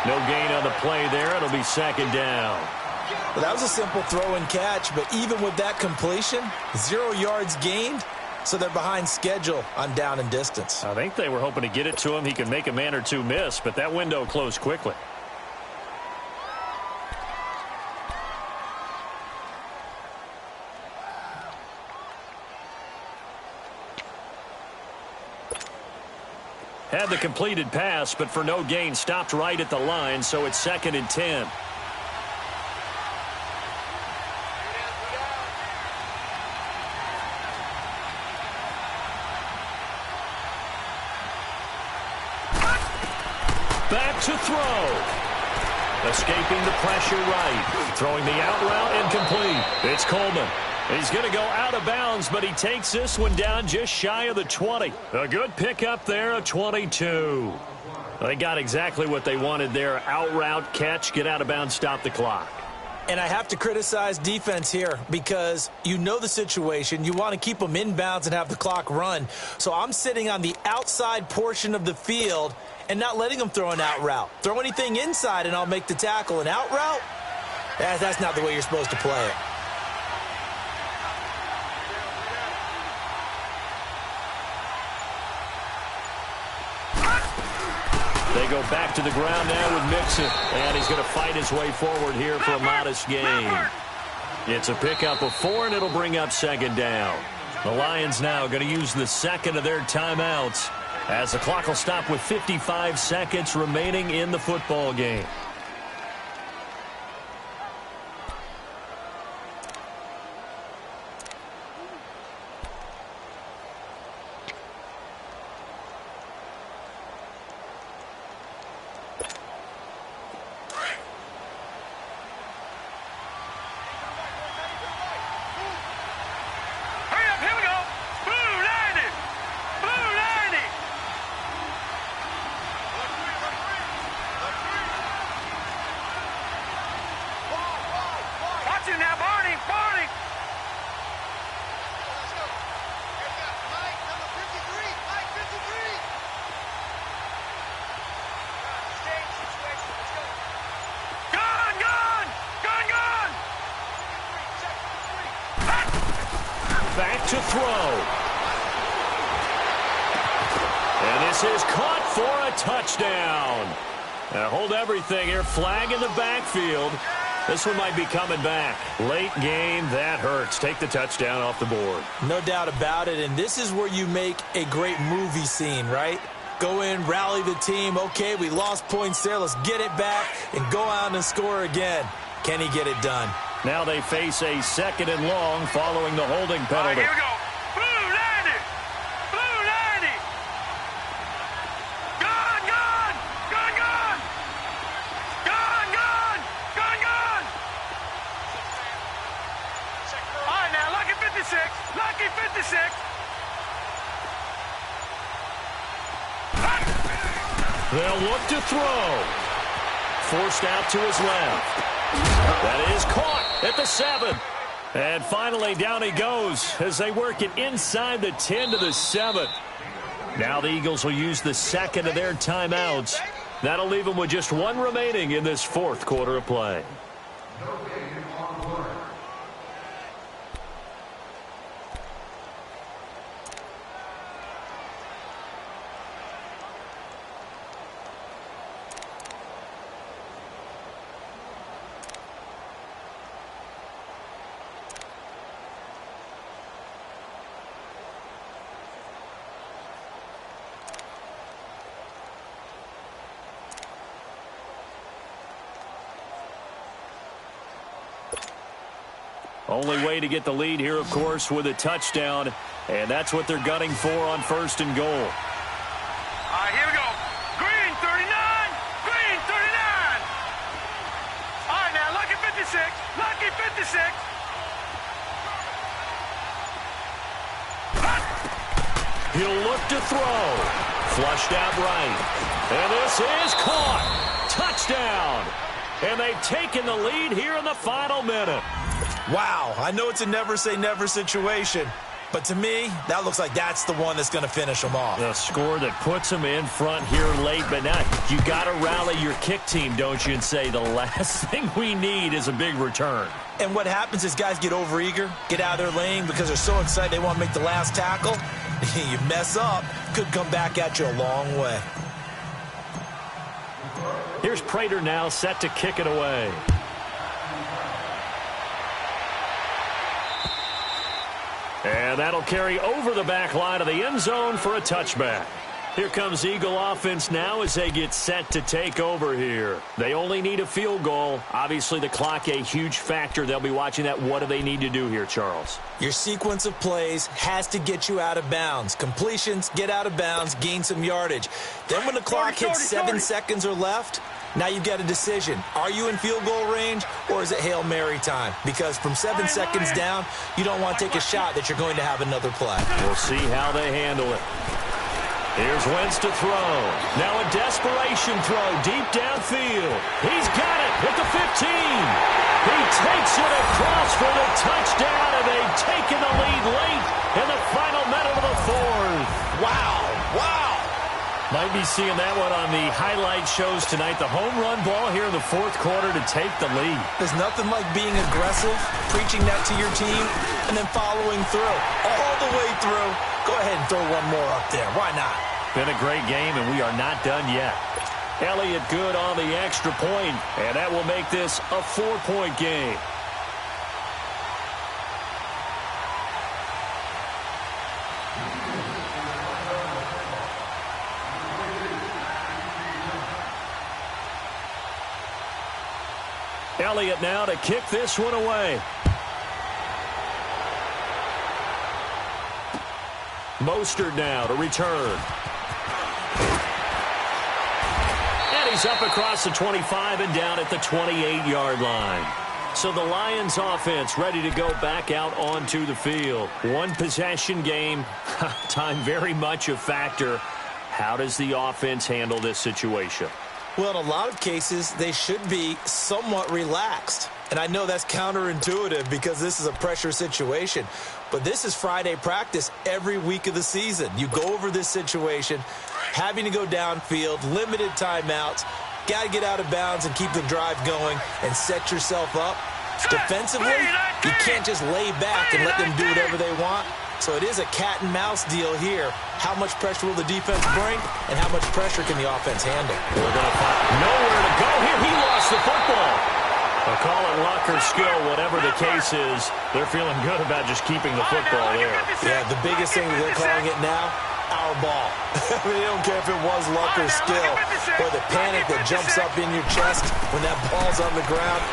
No gain on the play there. It'll be 2nd down. Well, that was a simple throw and catch, but even with that completion, 0 yards gained, so they're behind schedule on down and distance. I think they were hoping to get it to him. He could make a man or two miss, but that window closed quickly. Had the completed pass, but for no gain, stopped right at the line, so it's 2nd and 10. Back to throw. Escaping the pressure right. Throwing the out route and complete. It's Coleman. He's going to go out of bounds, but he takes this one down just shy of the 20. A good pickup there, a 22. They got exactly what they wanted there. Out route, catch, get out of bounds, stop the clock. And I have to criticize defense here because you know the situation. You want to keep them inbounds and have the clock run. So I'm sitting on the outside portion of the field and not letting them throw an out route. Throw anything inside and I'll make the tackle. An out route? That's not the way you're supposed to play it. They go back to the ground now with Mixon, and he's going to fight his way forward here for a modest gain. It's a pickup of 4, and it'll bring up 2nd down. The Lions now going to use the 2nd of their timeouts, as the clock will stop with 55 seconds remaining in the football game. Back to throw. And this is caught for a touchdown. Now hold everything here. Flag in the backfield. This one might be coming back. Late game, that hurts. Take the touchdown off the board. No doubt about it, and this is where you make a great movie scene, right? Go in, rally the team. Okay, we lost points there. Let's get it back and go out and score again. Can he get it done? Now they face a 2nd and long following the holding penalty. All right, here we go. Blue 90. Blue 90. Gone, gone. Gone, gone. Gone, gone. Gone, gone. All right, now, lucky 56. Lucky 56. They'll look to throw. Forced out to his left. That is caught at the 7. And finally, down he goes as they work it inside the 10 to the 7. Now the Eagles will use the second of their timeouts. That'll leave them with just one remaining in this fourth quarter of play. Only way to get the lead here, of course, with a touchdown. And that's what they're gunning for on 1st and goal. All right, here we go. Green, 39. Green, 39. All right, now, lucky 56. Lucky 56. He'll look to throw. Flushed out right. And this is caught. Touchdown. And they've taken the lead here in the final minute. Wow, I know it's a never-say-never situation, but to me, that looks like that's the one that's going to finish them off. The score that puts them in front here late, but now you got to rally your kick team, don't you, and say the last thing we need is a big return. And what happens is guys get overeager, get out of their lane because they're so excited they want to make the last tackle. You mess up, could come back at you a long way. Here's Prater now set to kick it away. And that'll carry over the back line of the end zone for a touchback. Here comes Eagle offense now as they get set to take over here. They only need a field goal. Obviously, the clock a huge factor. They'll be watching that. What do they need to do here, Charles? Your sequence of plays has to get you out of bounds. Completions, get out of bounds, gain some yardage. Then when the clock hits 7 seconds or left, now you've got a decision. Are you in field goal range or is it Hail Mary time? Because from 7 seconds down, you don't want to take a shot that you're going to have another play. We'll see how they handle it. Here's Wentz to throw. Now a desperation throw deep downfield. He's got it at the 15. He takes it across for the touchdown, and they've taken the lead late in the final minute of the fourth. Wow, wow. Might be seeing that one on the highlight shows tonight. The home run ball here in the fourth quarter to take the lead. There's nothing like being aggressive, preaching that to your team, and then following through. All the way through. Go ahead and throw one more up there. Why not? Been a great game, and we are not done yet. Elliott good on the extra point, and that will make this a 4-point game. Elliott now to kick this one away. Mostert now to return. And he's up across the 25 and down at the 28-yard line. So the Lions offense ready to go back out onto the field. One possession game. Time very much a factor. How does the offense handle this situation? Well, in a lot of cases, they should be somewhat relaxed. And I know that's counterintuitive because this is a pressure situation. But this is Friday practice every week of the season. You go over this situation, having to go downfield, limited timeouts, got to get out of bounds and keep the drive going and set yourself up. Defensively, you can't just lay back and let them do whatever they want. So it is a cat and mouse deal here. How much pressure will the defense bring, and how much pressure can the offense handle? We're going to find nowhere to go here. He lost the football. They'll call it luck or skill, whatever the case is. They're feeling good about just keeping the football there. Yeah, the biggest thing that they're calling it now, our ball. I mean, they don't care if it was luck or skill, or the panic that jumps up in your chest when that ball's on the ground.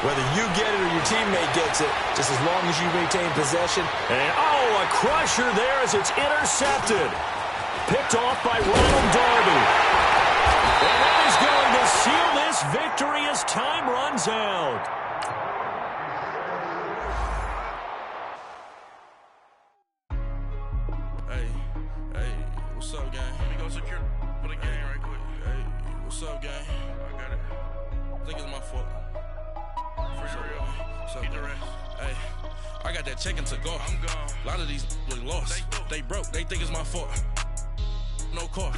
Whether you get it or your teammate gets it, just as long as you maintain possession. And, a crusher there as it's intercepted. Picked off by Ronald Darby. And that is going to seal this victory as time runs out. Hey, what's up, gang? Let me go secure for the game right quick. Hey. What's up, gang? I got it. I think it's my fault. Free real. What's up, the rest. Hey, I got that check-in to go. I'm gone. A lot of these look lost. They broke. They think it's my fault. No car.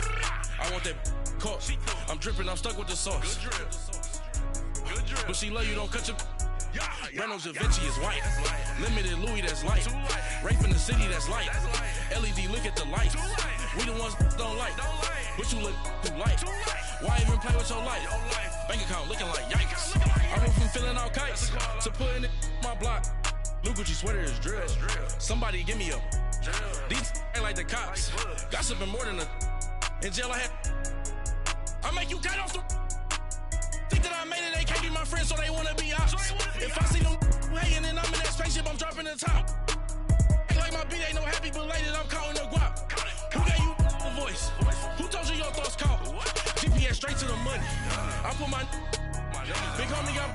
I want that caught. I'm dripping. I'm stuck with the sauce. Good drip. Good drip. But she love you. Don't cut your. Reynolds Da Vinci is white. Limited Louis, that's light. Rape in the city, that's light. LED, look at the lights. We the ones don't like. But you look too light. Why even play with your life? Bank account looking like yikes. I went from filling out kites to putting it in my block. Blue Gucci sweater is drill. Somebody give me a. These ain't like the cops. Gossiping more than a. In jail I had. I make you cut off the. Think that I made it, they can't be my friends, so they wanna be ops. If I see them hating and I'm in that spaceship, I'm dropping the top. Ain't like my beat ain't no happy belated, I'm counting the guap. Who gave you the voice? Who told you your thoughts count? GPS straight to the money. I put my big homie got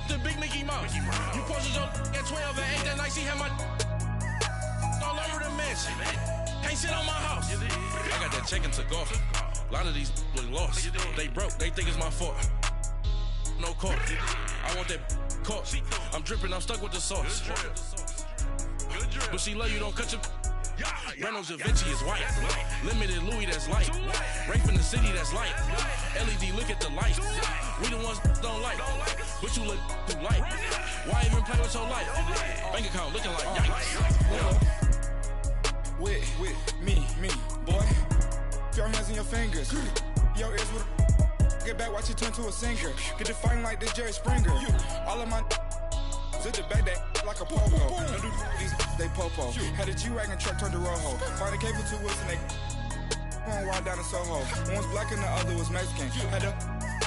the big Mickey Mouse. You posted your at 12 and 8 that night, she had my all over the mansion. Can't sit on my house. I got that check-in to go. A lot of these look lost. They broke. They think it's my fault. No car. I want that caught. I'm dripping. I'm stuck with the sauce. But she love you. Don't cut your. Reynolds Da Vinci is white. Limited Louis, that's light. Rape in the city, that's light. LED, look at the lights. We the ones don't like. But you look too light. Why even play with your life? Bank account looking like yikes. With me, boy. Your hands and your fingers. Your ears with a. Get back, watch you turn to a singer. Get to fighting like this Jerry Springer. All of my. Zip the back that like a popo. Don't do these they popo. Had a G-Wagon truck turned to Rojo. Find a cable 2 wheels and they. One wild down in Soho. One was black and the other was Mexican. Had a.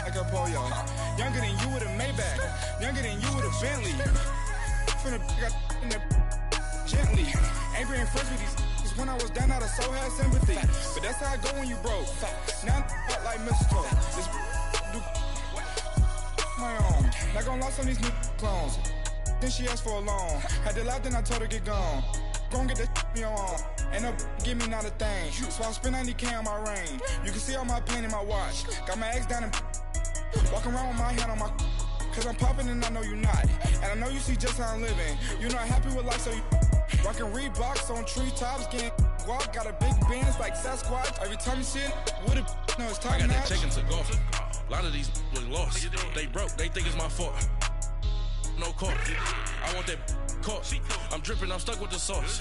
Like a pollo. Younger than you with a Maybach. Younger than you with a Bentley. From the. Got in the. Gently. Angry and friends with these. When I was down, I so had sympathy. But that's how I go when you broke. Now I'm like mistletoe. This do my own. Not gonna lie on these new clones. Then she asked for a loan. Had to laugh, then I told her get gone. Gon' get that me on. Ain't no give me not a thing. So I spend 90K on my ring. You can see all my pain in my watch. Got my ex down and walking around with my hand on my. Cause I'm popping and I know you not. And I know you see just how I'm living. You're not happy with life, so you. Rockin' Reeboks on treetops, getting guap, got a big Benz like Sasquatch. Every time you see it, with it, no, it's time I got now. that check-in to go. A lot of these look lost. They broke, they think it's my fault. No car. I want that caught. I'm dripping, I'm stuck with the sauce.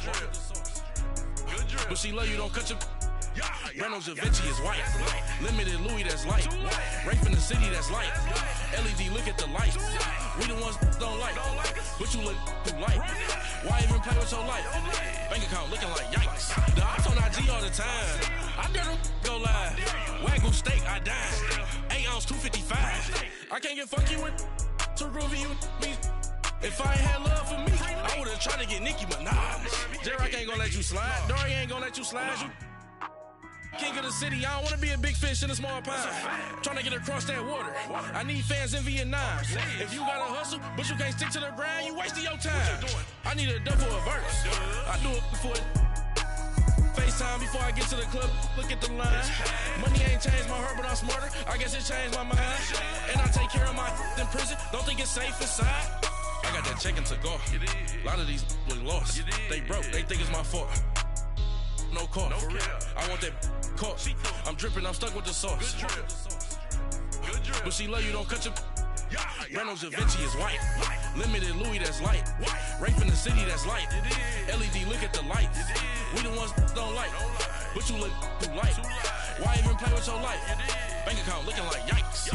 But she love you, don't cut your. Reynolds Da Vinci is white. Limited Louis, that's light. Rape in the city, that's light. LED, look at the lights. We the ones don't like. But you look too light. Why even play with your life? Bank account looking like yikes. The ops on IG all the time. I dare them go live. Wagyu steak, I dine. 8 ounce, 255. I can't get funky with too groovy you me. If I ain't had love for me, I would've tried to get Nicki Minaj. Derek ain't gonna let you slide. Dory ain't gonna let you slide. You king of the city, I don't wanna be a big fish in a small pond. Trying to get across that water. I need fans in Vietnam. If you gotta hustle, but you can't stick to the grind, you wasting your time. I need a double a verse. I do it before FaceTime before I get to the club. Look at the line. Money ain't changed my heart, but I'm smarter. I guess it changed my mind. And I take care of my in prison. Don't think it's safe inside. I got that check-in to go. A lot of these look lost. They broke. They think it's my fault. No car. I want that caught. I'm dripping, I'm stuck with the sauce. But she love you, don't cut your. Reynolds Da Vinci is white. Limited Louis, that's light. Rape in the city, that's light. LED, look at the lights. We the ones don't like. But you look too light. Why even play with your life? Bank account looking like yikes.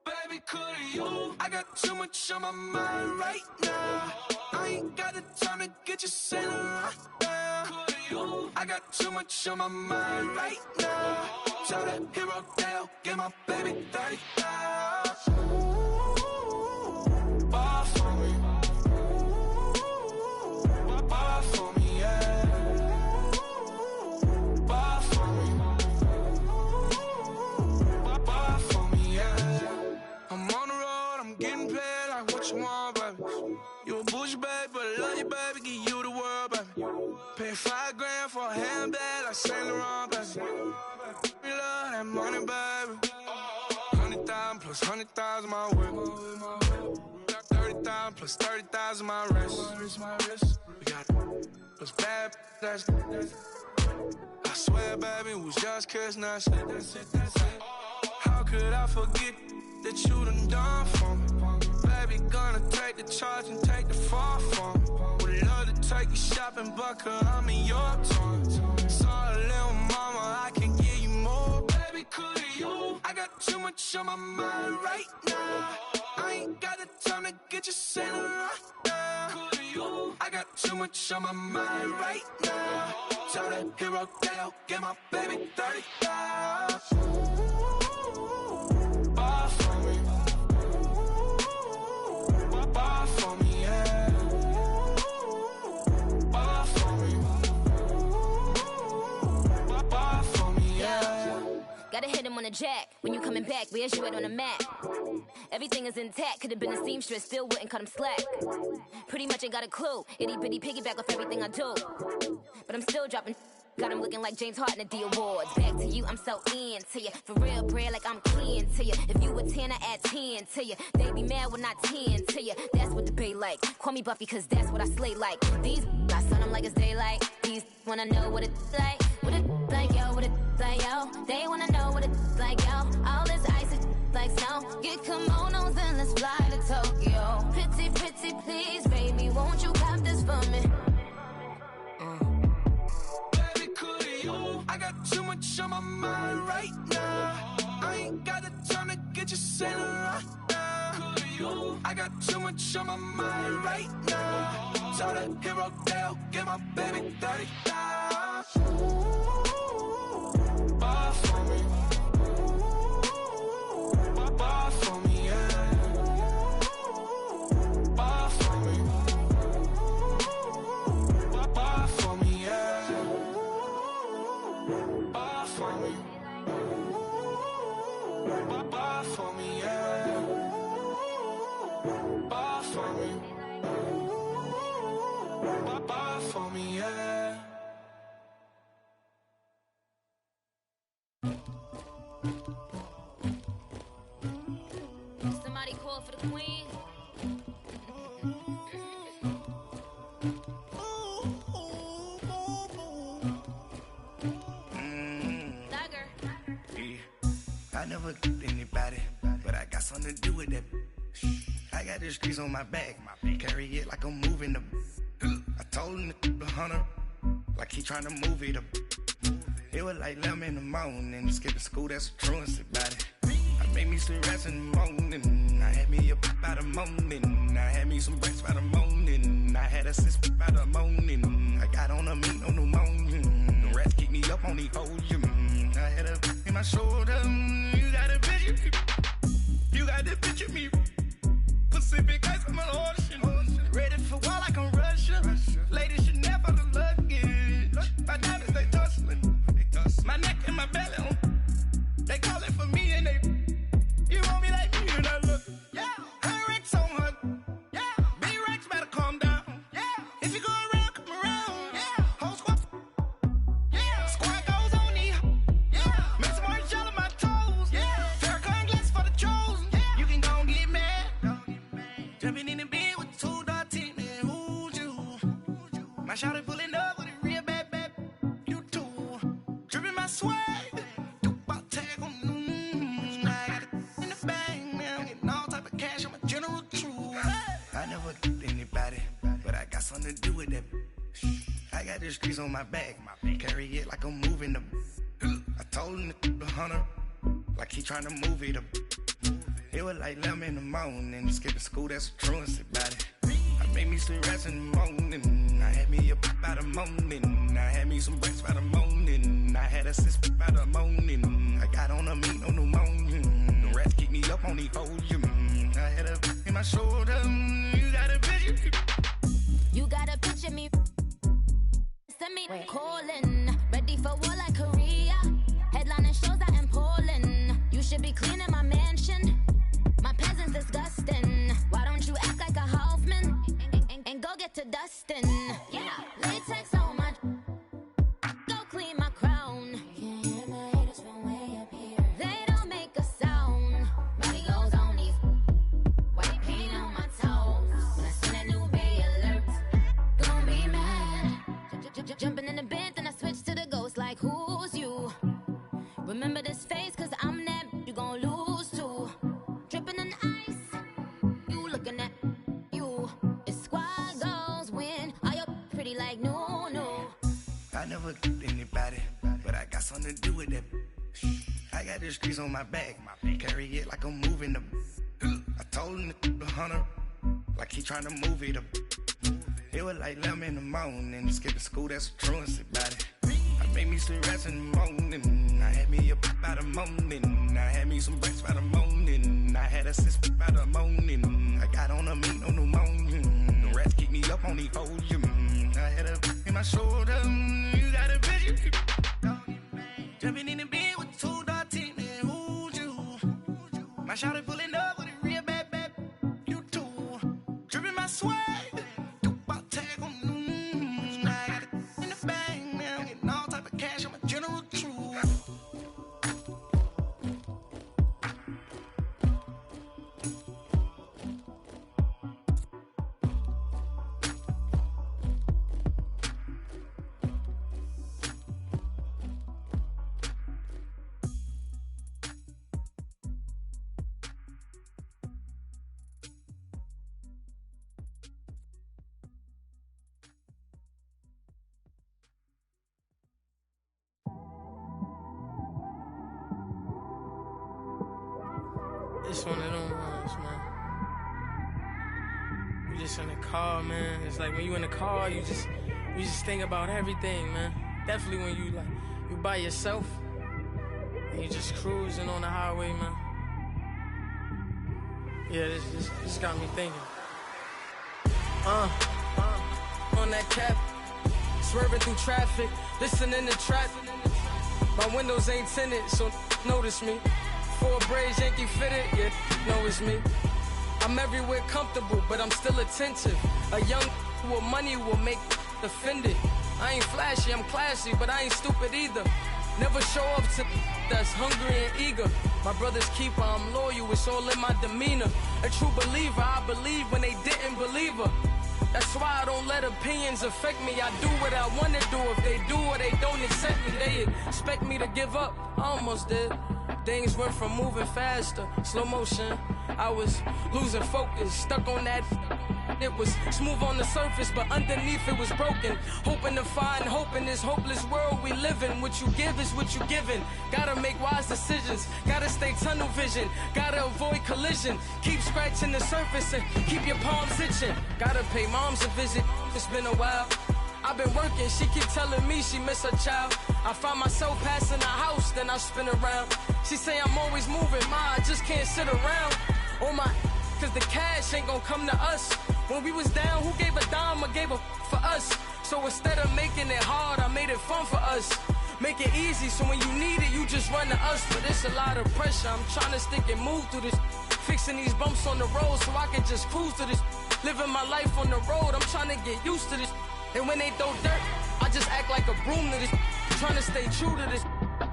Baby, could you? I got too much on my mind right now. I ain't got the time to get you sailing right now. I got too much on my mind right now. Tell that hero Dale, get my baby 30,000. Ball for me. Ball for me, yeah. Ball for me. Ball for me, yeah. I'm on the road, I'm getting paid like what you want, baby. You a bougie, baby, but I love you, baby. Give you the world, baby. Pay $5 grand for a handbag like Saint Laurent, baby. We love that money, baby. 100,000 plus 100,000 my whip. 30,000 plus 30,000 my wrist. We got plus bad, that's I swear, baby, it was just kiss, that's it. How could I forget that you done for me? Baby, gonna take the charge and take the fall from me. Would love to take you shopping, but I'm in your town. Sorry, little mama, I can give you more. Baby, could you? I got too much on my mind right now. I ain't got the time to get you sailing right now. Could you? I got too much on my mind right now. Tell that hero Dale, get my baby 30,000. Ball for me. Ball for me, yeah. Ball for me. Ball for me, yeah. Gotta hit him on the jack. When you coming back, where's you at on the map? Everything is intact. Could've been a seamstress, still wouldn't cut him slack. Pretty much ain't got a clue. Itty bitty piggyback off everything I do. But I'm still dropping. Got him looking like James Harden at the awards. Back to you, I'm so into you. For real, bread, like I'm keen to you. If you a 10, I add 10 to you. They be mad when I 10 to you. That's what the bay like. Call me Buffy, cause that's what I slay like. These, I son them like it's daylight. These wanna know what it's like. What it like, yo, what it like, yo. They wanna know what it's like, yo. All this ice is like snow. Get kimonos and let's fly to Tokyo. Pretty, pretty, please, baby, won't you cop this for me? I got too much on my mind right now. I ain't got the time to get you sailing right now. I got too much on my mind right now. Tell that hero Dale, get my baby 30,000. Ball for me. Ball for me, yeah. Ball for me. Ball for me, yeah. Ball for me. Ball for me, yeah. Ball for me. Ball for me, yeah. Somebody call for the queen. I never killed anybody, but I got something to do with that. I got the streets on my back, carry it like I'm moving the. I told him to the hunter, like he trying to move it up. It was like 11 in the morning, skipping school, that's a truancy about it. I made me some rest in the morning, I had me a pop by the morning, I had me some breakfast by the morning, I had a sis by the morning, I got on a meat no pneumonia, the rats keep me up on the ocean, I had a in my shoulder, you got a picture, you got the picture me, Pacific ice on my ocean, ready for war like I'm Russian, ladies should never the luggage, my diamonds they tussling, my neck and my belly on, they calling for me and they, you want me like me and I look, yeah, her Rex on her, yeah, big Rex better calm down, yeah, if you go around, come around, yeah, whole squad, yeah, squad goes on me, yeah, make some orange gel on my toes, yeah, Farrakhan glass for the trolls, yeah, you can go and get mad, jumping in the bed with 2 dark teeth, man, who's you, my shawty pulling up with a real bad, you too, dripping my swag, I never killed anybody, but I got something to do with that. I got the streets on my back, carry it like I'm moving the. I told him to the hunter, like he trying to move it up. It was like 11 in the morning, skipping school, that's a truancy about it. I Made me sleep rest in the morning. I had me up by the morning. I had me some breakfast by the morning. I had a sis by the morning. I got on a meat, no pneumonia. The rats keep me up on the podium. I had a in my shoulder. You got a picture. You got a picture me. Send me calling. Ready for war like Korea. Headlining shows out in Poland. You should be cleaning my mansion. My peasants disgusting. Why don't you act like a Hoffman and go get to dustin'? Yeah, latex on my. Go clean my crown. Can't hear my haters from way up here. They don't make a sound. Body goes on these. White paint on my toes. When I send a new bay alert, gon' be mad. Jumping in the bed, then I switch to the ghost like who's you? Remember this face, cause I'm that you gon' lose too. Dripping in ice, you looking at you. It's squad goals win. Are you pretty like no? I never anybody, but I got something to do with that. I got the streets on my back, carry it like I'm moving the. I told him the hunter, like he trying to move it up. It was like 11 in the morning, skip to school, that's a truancy about it. I made me sleep rest in the morning. I had me up by the morning. I had me some breakfast by the morning. I had a sis by the morning. I got on a meat, no pneumonia. The rats keep me up on the podium. I had a in my shoulder. You got a picture. Jumping in the bed with 2 dark teeth, man, who's you? My shawty pulling up with a real bad, you too. Dripping my swag. It's one of them ones, man. You just in the car, man. It's like when you in the car, you just think about everything, man. Definitely when you by yourself and you just cruising on the highway, man. Yeah, this got me thinking. On that cap, swerving through traffic, listening to trap. My windows ain't tinted, so notice me. 4 braids, Yankee fitted, yeah, know it's me. I'm everywhere comfortable, but I'm still attentive. A young with money will make offended. I ain't flashy, I'm classy, but I ain't stupid either. Never show up to that's hungry and eager. My brother's keeper, I'm loyal, it's all in my demeanor. A true believer, I believe when they didn't believe her. That's why I don't let opinions affect me. I do what I want to do. If they do or they don't accept me, they expect me to give up. I almost did. Things went from moving faster, slow motion. I was losing focus, stuck on that. It was smooth on the surface, but underneath it was broken. Hoping to find hope in this hopeless world we live in. What you give is what you given. Gotta make wise decisions. Gotta stay tunnel vision. Gotta avoid collision. Keep scratching the surface and keep your palms itching. Gotta pay moms a visit. It's been a while. I've been working, she keep telling me she miss her child. I find myself passing the house, then I spin around. She say I'm always moving, I just can't sit around. Oh my, cause the cash ain't gonna come to us. When we was down, who gave a dime or gave a for us? So instead of making it hard, I made it fun for us. Make it easy, so when you need it, you just run to us. But it's a lot of pressure, I'm trying to stick and move through this. Fixing these bumps on the road so I can just cruise to this. Living my life on the road, I'm trying to get used to this. And when they throw dirt, I just act like a broom to this. Trying to stay true to this.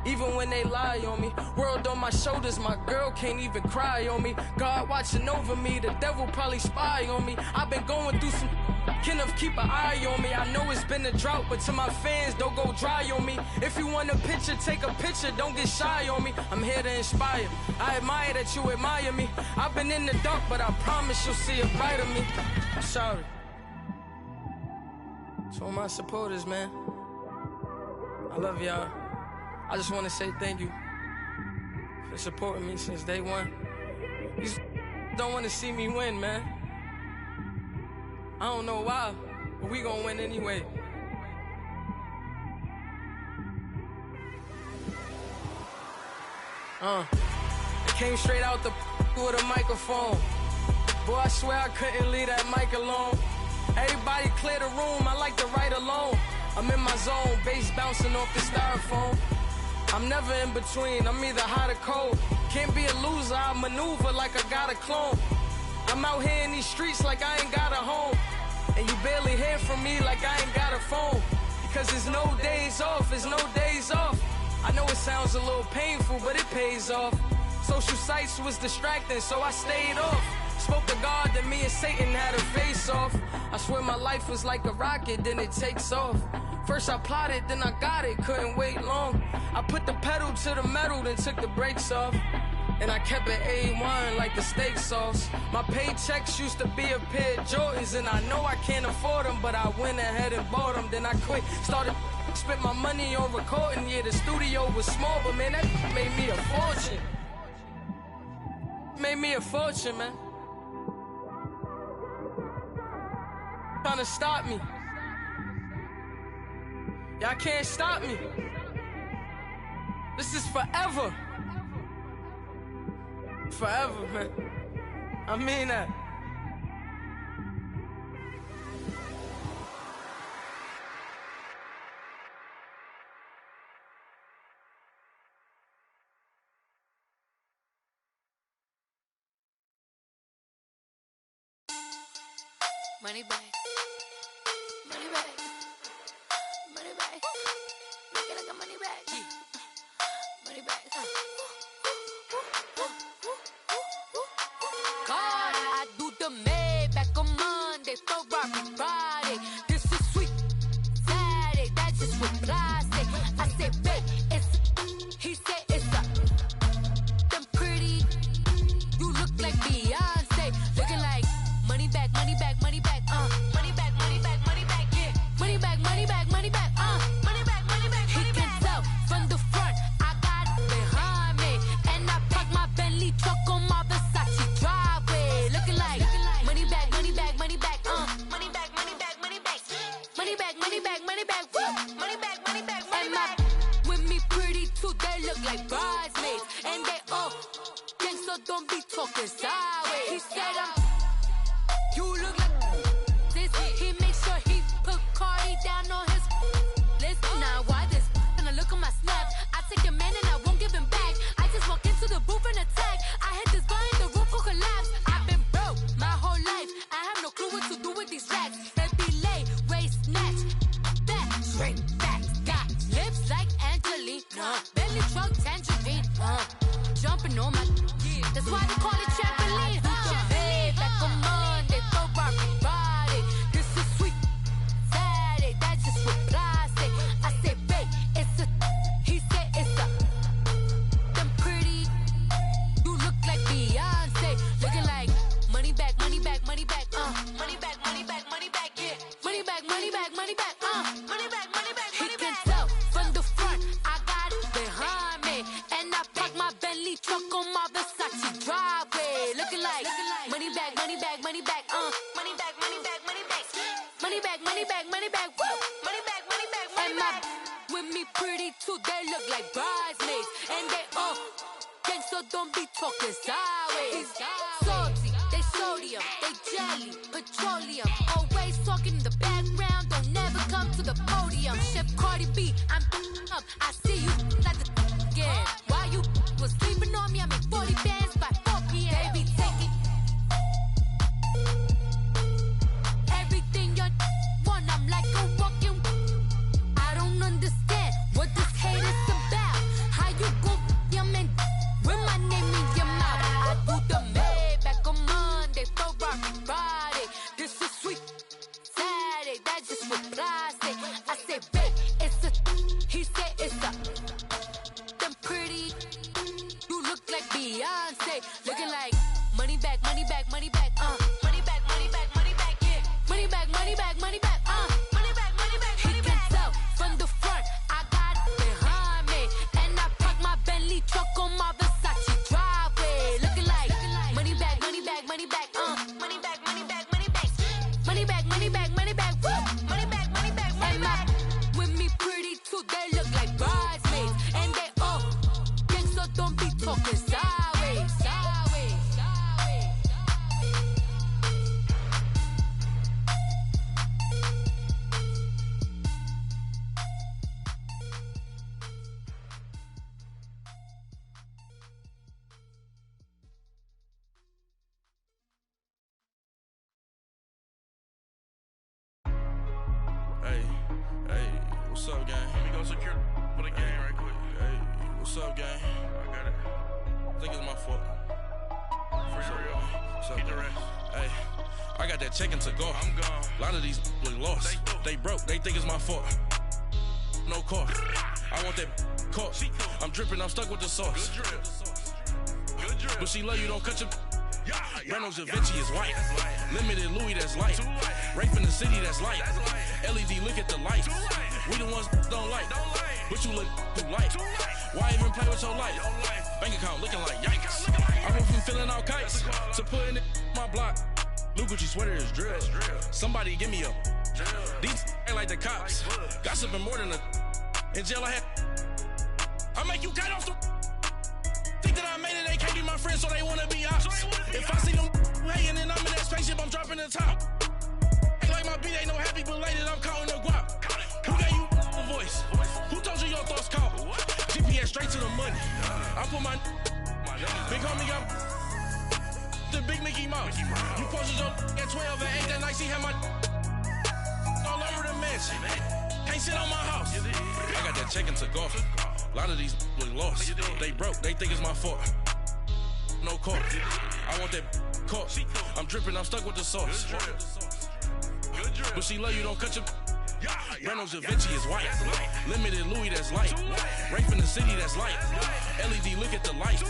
Even when they lie on me. World on my shoulders, my girl can't even cry on me. God watching over me, the devil probably spy on me. I've been going through some Kenneth, keep an eye on me. I know it's been a drought, but to my fans, don't go dry on me. If you want a picture, take a picture, don't get shy on me. I'm here to inspire. I admire that you admire me. I've been in the dark, but I promise you'll see a bright of me. I'm sorry. To all my supporters, man, I love y'all. I just want to say thank you for supporting me since day one. You don't want to see me win, man. I don't know why, but we gon' win anyway. I came straight out the with a microphone. Boy, I swear I couldn't leave that mic alone. Everybody clear the room, I like to write alone. I'm in my zone, bass bouncing off the styrofoam. I'm never in between, I'm either hot or cold. Can't be a loser, I maneuver like I got a clone. I'm out here in these streets like I ain't got a home. And you barely hear from me like I ain't got a phone. Because there's no days off, there's no days off. I know it sounds a little painful, but it pays off. Social sites was distracting, so I stayed off. Spoke to God that me and Satan had a face off. I swear my life was like a rocket, then it takes off. First I plotted, then I got it, couldn't wait long. I put the pedal to the metal, then took the brakes off. And I kept it A1 like the steak sauce. My paychecks used to be a pair of Jordans, and I know I can't afford them, but I went ahead and bought them. Then I quit, started, spent my money on recording. Yeah, the studio was small, but man, that made me a fortune. Made me a fortune, man. Trying to stop me. Y'all can't stop me. This is forever. Forever, man. I mean that. Money back. Money back. Money back. Make it like a money back. Money back. God, I do the Maybach on Monday, Ferrari Friday. This is sweet Saturday, that's just with plastic. I said, babe, it's, he said it's a, them pretty, you look like Beyonce, looking like money back, money back, money back, money back, money back, money back, yeah, money back, money back, money back, money back, money back. He can tell from the front, I got it behind me, and I parked my Bentley truck on my Versace driveway, looking like money back, money back, money back, money back, money back, money back, money back, money back, money back, money back, money back, money back. With me pretty too, they look like bridesmaids, and they all gang, so don't be talking sideways. He said you look like this. He makes sure he put Cardi down on his list. Now why this? And I look on my snap. I take a man and I won't give him back. I just walk into the booth and attack. I hit this guy in the roof will collapse. I've been broke my whole life. I have no clue what to do with these racks. Baby lay, waist snatch, back straight back. Got lips like Angelina, belly truck tangerine. Jumping on my, that's why they call it trampoline. Back on Monday, Ferrari Friday. This is sweet Saturday, that's just with plastic. I said, babe, it's a, he said it's a, them pretty, you look like Beyonce, looking like money back, money back, money back, money back, money back, money back, yeah, money back, money back, money back, money back, money back. He can tell from the front, I got it behind me, and I parked my Bentley truck on my Versace driveway, looking like money back, money back, money back, money back, money back, money back, money back, money back, money back, woo, money back, money back, money back. With me pretty too, they look like bridesmaids, and they all gang, so don't be talking sideways. Salty, they sodium, they jelly, petroleum, always talking in the background, don't never come to the podium. Chef Cardi B, I'm up, I see you like the again. While you was sleeping on me, I make 40 bands by 4 p.m. Baby, take it. Everything you want, I'm like a walking. I don't understand what this hate is about. How you go, your man, with my name in your mouth. I do the Maybach on Monday, Ferrari Friday. This is sweet Saturday, that's just with plastic. I said, babe, it's a, he said it's a, them pretty, you look like Beyonce, looking like money back, money back, money back, money back, money back, money back, yeah, money back, money back, money back, money back, money back. He can tell from the front, I got it behind me, and I parked my Bentley truck on my Versace driveway, looking like money back, money back, money back, money back, money back, money back, money back, money talking sideways, sideways, sideways. Hey, what's up, gang? Let me go secure for the game right quick. Hey, what's up, gang? I got it. I think it's my fault. For real. What's up, Keep the gang? rest. Hey, I got that check-in to go. I'm gone. A lot of these look lost. They broke. They think it's my fault. No car. I want that caught. I'm dripping. I'm stuck with the sauce. Good drip. Good drip. But she love you. Don't cut your. Yeah, Reynolds Da Vinci is white. Limited Louis, that's light. Too light. Rape in the city, that's light. That's light. LED, look at the lights. Too light. We the ones don't like. Don't like. But you look too light. Too light. Why even play with your life? Your life. Bank account looking like yikes. Looking like I went from filling out kites That's a call. to putting it in my block. Blue Gucci sweater is drill. That's drill. Somebody give me a. Drill. These ain't like the cops. Like bugs. Gossiping more than a. In jail I had. I make you cut off the. Think that I made it, they can't be my friends, so they wanna be ops. If I see them hanging and I'm in that spaceship, I'm dropping the top. Ain't like my beat ain't no happy belated, I'm counting the guap. Who gave you a voice? Who told you your thoughts count? GPS straight to the money. I put my big homie got the big Mickey Mouse. You posted your at 12 and 8 that night, she had my all over the mansion. Can't sit on my house. I got that check-in to go. A lot of these look lost. They broke. They think it's my fault. No car. I want that caught. I'm dripping. I'm stuck with the sauce. Good drip. But she love you. Don't cut your. Yeah, Reynolds Da Vinci is white. That's light. Limited Louis, that's light. Too light. Rape in the city, that's light. LED, look at the lights.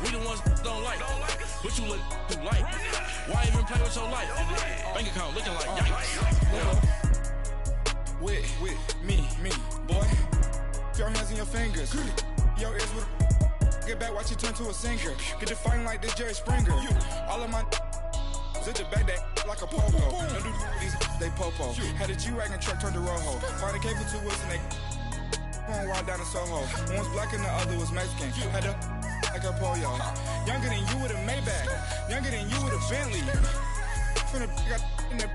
We the ones don't like. But you look too light. Why even play with your life? Bank account looking like yikes. With me, boy. Your hands and your fingers. Your ears with get back, watch you turn to a singer. Get to fighting like this Jerry Springer. All of my zip the back that like a popo. Don't do these, they popo. Had a G-Wagon truck turned to Rojo. Find a cable 2 wheels and they going wild down in Soho. One was black and the other was Mexican. Had a like a pollo. Younger than you with a Maybach. Younger than you with a Bentley. Finna got in the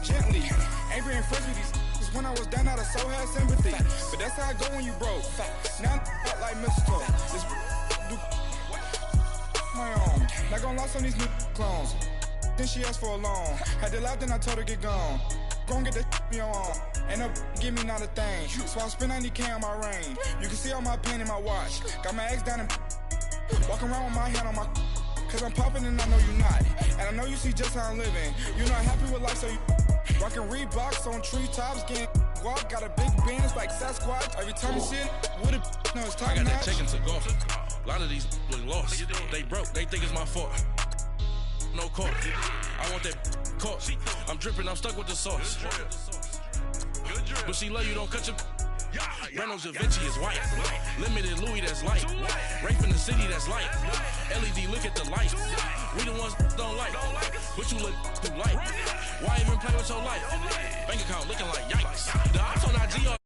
gently. Ain't being friends with these. When I was down, I so had sympathy. But that's how I go when you broke. Now I'm like mistletoe. This do my own. Not gonna lie on these new clones. Then she asked for a loan. Had to laugh, then I told her get gone. Gon' get that me on. Ain't no give me not a thing. So I spend 90K on my range. You can see all my pain in my watch. Got my ex down and walking around with my hand on my. Cause I'm popping and I know you not. And I know you see just how I'm living. You're not happy with life, so you rockin' Reeboks on treetops, getting guap. Got a big Benz like Sasquatch. Every time you see it, with it, no, it's top I got that notch. check-in to go. A lot of these look lost. They broke. They think it's my fault. No car. I want that caught. I'm dripping. I'm stuck with the sauce. Good drip. But she love you. Don't cut your. Yeah, Reynolds Da Vinci is white. Limited Louis, that's light. Rape in the city, that's light. LED, look at the lights. We the ones don't like. But you look too light. Why even play with your life? Bank account looking like yikes. The ops on IG are